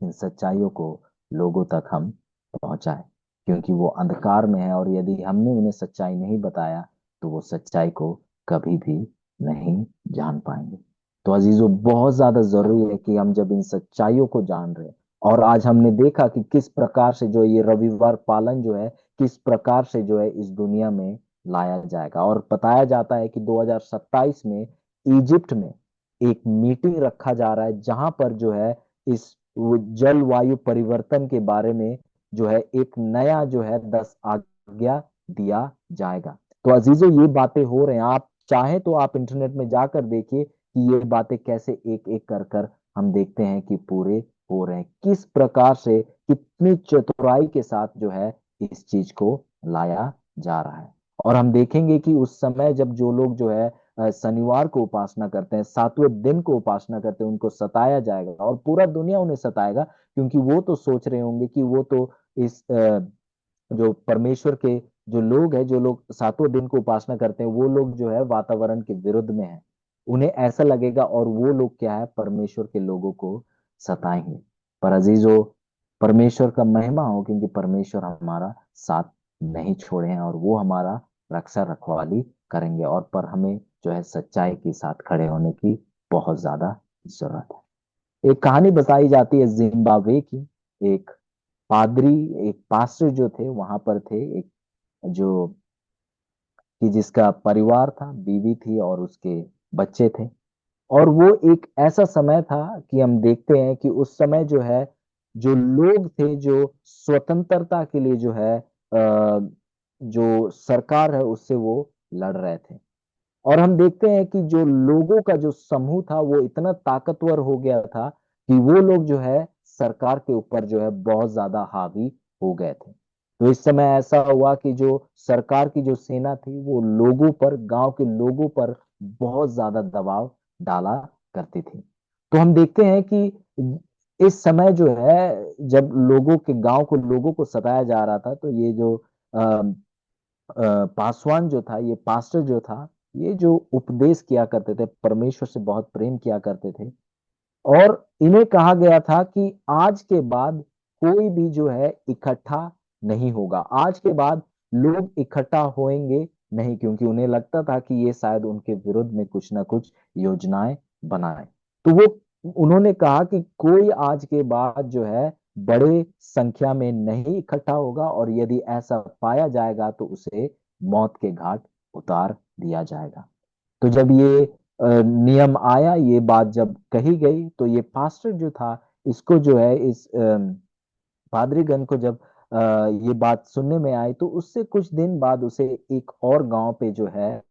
इन सच्चाइयों को लोगों तक हम पहुंचाएं, क्योंकि वो अंधकार में है। और यदि हमने उन्हें सच्चाई नहीं बताया तो वो सच्चाई को कभी भी नहीं जान पाएंगे। तो अजीजों, बहुत ज्यादा जरूरी है कि हम जब इन सच्चाइयों को जान रहे हैं, और आज हमने देखा कि किस प्रकार से जो ये रविवार पालन जो है किस प्रकार से जो है इस दुनिया में लाया जाएगा। और बताया जाता है कि 2027 में इजिप्ट में एक मीटिंग रखा जा रहा है, जहां पर जो है इस जलवायु परिवर्तन के बारे में जो है एक नया जो है 10 आज्ञा दिया जाएगा। तो अजीजों, ये बातें हो रहे हैं। आप चाहे तो आप इंटरनेट में जाकर देखिए कि ये बातें कैसे एक एक कर कर हम देखते हैं कि पूरे हो रहे हैं, किस प्रकार से कितनी चतुराई के साथ जो है इस चीज को लाया जा रहा है। और हम देखेंगे कि उस समय जब जो लोग जो है शनिवार को उपासना करते हैं, सातवें दिन को उपासना करते हैं, उनको सताया जाएगा और पूरा दुनिया उन्हें सताएगा, क्योंकि वो तो सोच रहे होंगे कि वो तो इस जो परमेश्वर के जो लोग हैं, जो लोग सातों दिन को उपासना करते हैं, वो लोग जो है वातावरण के विरुद्ध में है। उन्हें ऐसा लगेगा और वो लोग क्या है, परमेश्वर के लोगों को सताएंगे। पर अजीजों, परमेश्वर का महिमा हो, क्योंकि परमेश्वर हमारा साथ नहीं छोड़े हैं और वो हमारा रक्षा रखवाली करेंगे। और पर हमें जो है सच्चाई के साथ खड़े होने की बहुत ज्यादा जरूरत है। एक कहानी बताई जाती है जिम्बाब्वे की। एक पादरी, एक पास्टर जो थे वहां पर थे, एक जो कि जिसका परिवार था, बीवी थी और उसके बच्चे थे। और वो एक ऐसा समय था कि हम देखते हैं कि उस समय जो है जो लोग थे जो स्वतंत्रता के लिए जो है जो सरकार है उससे वो लड़ रहे थे। और हम देखते हैं कि जो लोगों का जो समूह था वो इतना ताकतवर हो गया था कि वो लोग जो है सरकार के ऊपर जो है बहुत ज्यादा हावी हो गए थे। तो इस समय ऐसा हुआ कि जो सरकार की जो सेना थी वो लोगों पर, गांव के लोगों पर बहुत ज्यादा दबाव डाला करती थी। तो हम देखते हैं कि इस समय जो है जब लोगों के, गांव को, लोगों को सताया जा रहा था, तो ये जो पासवान जो था, ये पास्टर जो था, ये जो उपदेश किया करते थे, परमेश्वर से बहुत प्रेम किया करते थे। और इन्हें कहा गया था कि आज के बाद कोई भी जो है इकट्ठा नहीं होगा, आज के बाद लोग इकट्ठा होएंगे नहीं, क्योंकि उन्हें लगता था कि ये शायद उनके विरुद्ध में कुछ ना कुछ योजनाएं बनाए। तो वो उन्होंने कहा कि कोई आज के बाद जो है बड़े संख्या में नहीं इकट्ठा होगा, और यदि ऐसा पाया जाएगा तो उसे मौत के घाट उतार दिया जाएगा। तो जब ये नियम आया, ये बात जब कही गई, तो ये पास्टर जो था, इसको जो है इस पादरीगण को जब ये बात सुनने में आई, तो उससे कुछ दिन बाद उसे एक और गांव पे जो है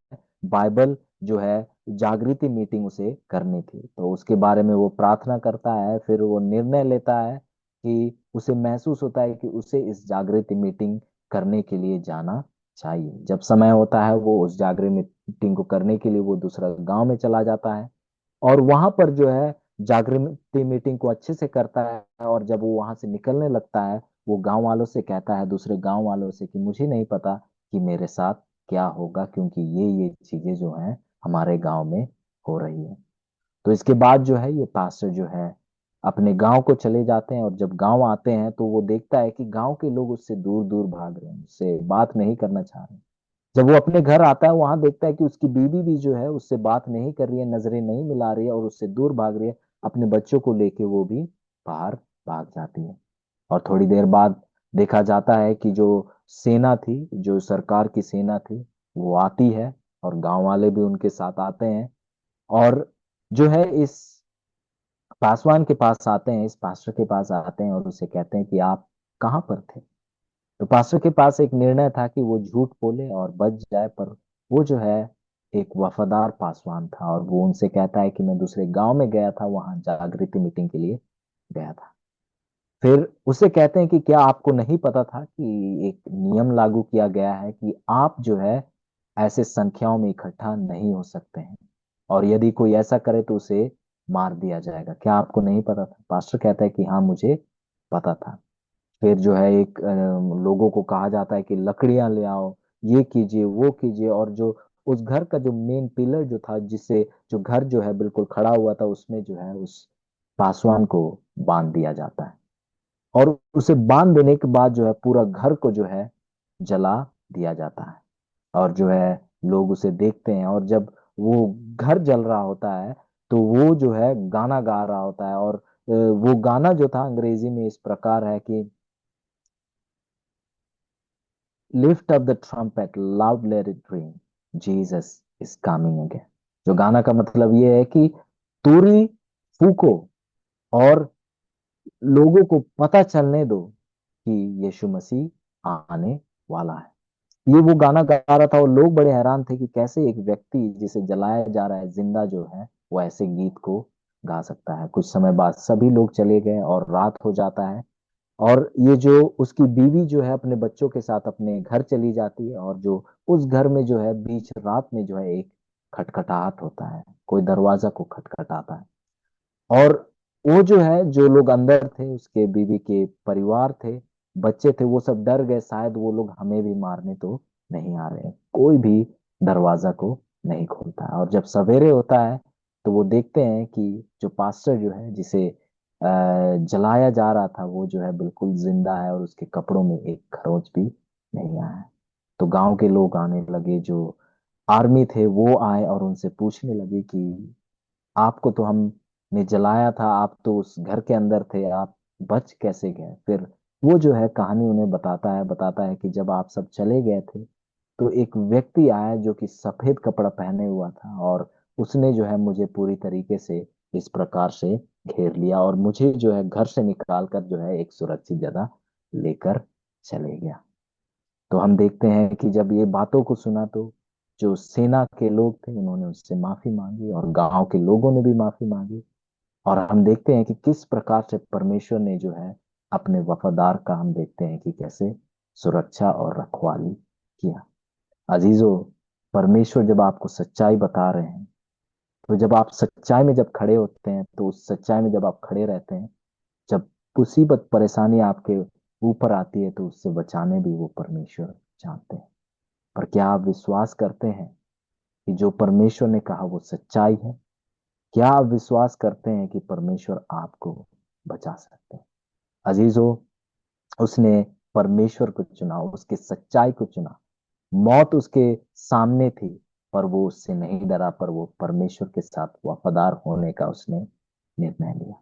बाइबल जो है जागृति मीटिंग उसे करनी थी। तो उसके बारे में वो प्रार्थना करता है, फिर वो निर्णय लेता है कि उसे महसूस होता है कि उसे इस जागृति मीटिंग करने के लिए जाना चाहिए। जब समय होता है वो उस जागृति मीटिंग को करने के लिए वो दूसरा गांव में चला जाता है, और वहां पर जो है जागृति मीटिंग को अच्छे से करता है। और जब वो वहां से निकलने लगता है, वो गांव वालों से कहता है, दूसरे गांव वालों से, कि मुझे नहीं पता कि मेरे साथ क्या होगा, क्योंकि ये चीजें जो हैं हमारे गांव में हो रही है। तो इसके बाद जो है ये पास्टर जो है अपने गांव को चले जाते हैं, और जब गांव आते हैं तो वो देखता है कि गांव के लोग उससे दूर दूर भाग रहे हैं, उससे बात नहीं करना चाह रहे हैं। जब वो अपने घर आता है, वहां देखता है कि उसकी बीवी भी जो है उससे बात नहीं कर रही है, नजरें नहीं मिला रही है, और उससे दूर भाग रही है। अपने बच्चों को लेके वो भी बाहर भाग जाती है। और थोड़ी देर बाद देखा जाता है कि जो सेना थी, जो सरकार की सेना थी, वो आती है, और गांव वाले भी उनके साथ आते हैं। और जो है इस पासवान के पास आते हैं, इस पास्टर के पास आते हैं, और उसे कहते हैं कि आप कहाँ पर थे। तो पास्टर के पास एक निर्णय था कि वो झूठ बोले और बच जाए, पर वो जो है एक वफादार पासवान था, और वो उनसे कहता है कि मैं दूसरे गांव में गया था, वहां जागृति मीटिंग के लिए गया था। फिर उसे कहते हैं कि क्या आपको नहीं पता था कि एक नियम लागू किया गया है कि आप जो है ऐसे संख्याओं में इकट्ठा नहीं हो सकते हैं, और यदि कोई ऐसा करे तो उसे मार दिया जाएगा। क्या आपको नहीं पता था? पास्टर कहता है कि हाँ, मुझे पता था। फिर जो है एक लोगों को कहा जाता है कि लकड़ियां ले आओ, ये कीजिए, वो कीजिए, और जो उस घर का जो मेन पिलर जो था, जिससे जो घर जो है बिल्कुल खड़ा हुआ था, उसमें जो है उस पासवान को बांध दिया जाता है। और उसे बांध देने के बाद जो है पूरा घर को जो है जला दिया जाता है। और जो है लोग उसे देखते हैं, और जब वो घर जल रहा होता है तो वो जो है गाना गा रहा होता है। और वो गाना जो था अंग्रेजी में इस प्रकार है कि lift up the trumpet loud let it ring Jesus is coming again. जो गाना का मतलब ये है कि तुरी फूको, और लोगों को पता चलने दो कि यीशु मसीह आने वाला है। ये वो गाना गा रहा था, और लोग बड़े हैरान थे कि कैसे एक व्यक्ति जिसे जलाया जा रहा है जिंदा जो है वो ऐसे गीत को गा सकता है। कुछ समय बाद सभी लोग चले गए और रात हो जाता है, और ये जो उसकी बीवी जो है अपने बच्चों के साथ अपने घर चली जाती है। और जो उस घर में जो है बीच रात में जो है एक खटखटाहट होता है, कोई दरवाजा को खटखटाता है। और वो जो है, जो लोग अंदर थे, उसके बीवी के परिवार थे, बच्चे थे, वो सब डर गए, शायद वो लोग हमें भी मारने तो नहीं आ रहे हैं। कोई भी दरवाजा को नहीं खोलता है। और जब सवेरे होता है तो वो देखते हैं कि जो पास्टर जो है, जिसे जलाया जा रहा था, वो जो है बिल्कुल जिंदा है, और उसके कपड़ों में एक खरोंच भी नहीं आया है। तो गांव के लोग आने लगे, जो आर्मी थे वो आए और उनसे पूछने लगे कि आपको तो हमने जलाया था, आप तो उस घर के अंदर थे, आप बच कैसे गए? फिर वो जो है कहानी उन्हें बताता है कि जब आप सब चले गए थे तो एक व्यक्ति आया जो कि सफेद कपड़ा पहने हुआ था, और उसने जो है मुझे पूरी तरीके से इस प्रकार से घेर लिया, और मुझे जो है घर से निकाल कर जो है एक सुरक्षित जगह लेकर चले गया। तो हम देखते हैं कि जब ये बातों को सुना तो जो सेना के लोग थे उन्होंने उससे माफी मांगी, और गांव के लोगों ने भी माफी मांगी। और हम देखते हैं कि किस प्रकार से परमेश्वर ने जो है अपने वफादार का, हम देखते हैं कि कैसे सुरक्षा और रखवाली किया। अजीजों, परमेश्वर जब आपको सच्चाई बता रहे हैं, तो जब आप सच्चाई में जब खड़े होते हैं, तो उस सच्चाई में जब आप खड़े रहते हैं, जब मुसीबत परेशानी आपके ऊपर आती है, तो उससे बचाने भी वो परमेश्वर जानते हैं। पर क्या आप विश्वास करते हैं कि जो परमेश्वर ने कहा वो सच्चाई है? क्या आप विश्वास करते हैं कि परमेश्वर आपको बचा सकते हैं? अजीजों, उसने परमेश्वर को चुना, उसके सच्चाई को चुना। मौत उसके सामने थी, पर वो उससे नहीं डरा, पर वो परमेश्वर के साथ वफादार होने का उसने निर्णय लिया।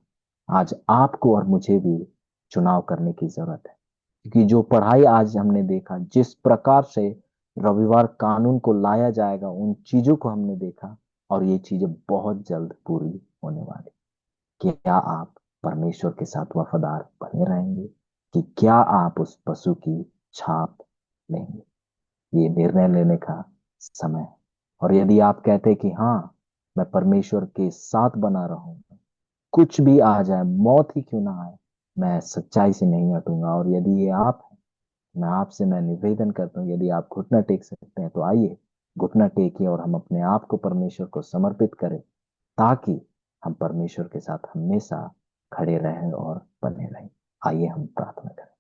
आज आपको और मुझे भी चुनाव करने की जरूरत है, क्योंकि जो पढ़ाई आज हमने देखा, जिस प्रकार से रविवार कानून को लाया जाएगा, उन चीजों को हमने देखा, और ये चीजें बहुत जल्द पूरी होने वाली। क्या आप परमेश्वर के साथ वफादार बने रहेंगे, कि क्या आप उस पशु की छाप लेंगे? ये निर्णय लेने का समय है। और यदि आप कहते कि हाँ, मैं परमेश्वर के साथ बना रहूंगा, कुछ भी आ जाए, मौत ही क्यों ना आए, मैं सच्चाई से नहीं हटूंगा। और यदि ये आप हैं, मैं निवेदन करता हूँ, यदि आप घुटना टेक सकते हैं तो आइए, घुटना टेकिए और हम अपने आप को परमेश्वर को समर्पित करें, ताकि हम परमेश्वर के साथ हमेशा खड़े रहें और बने रहें। आइए हम प्रार्थना करें।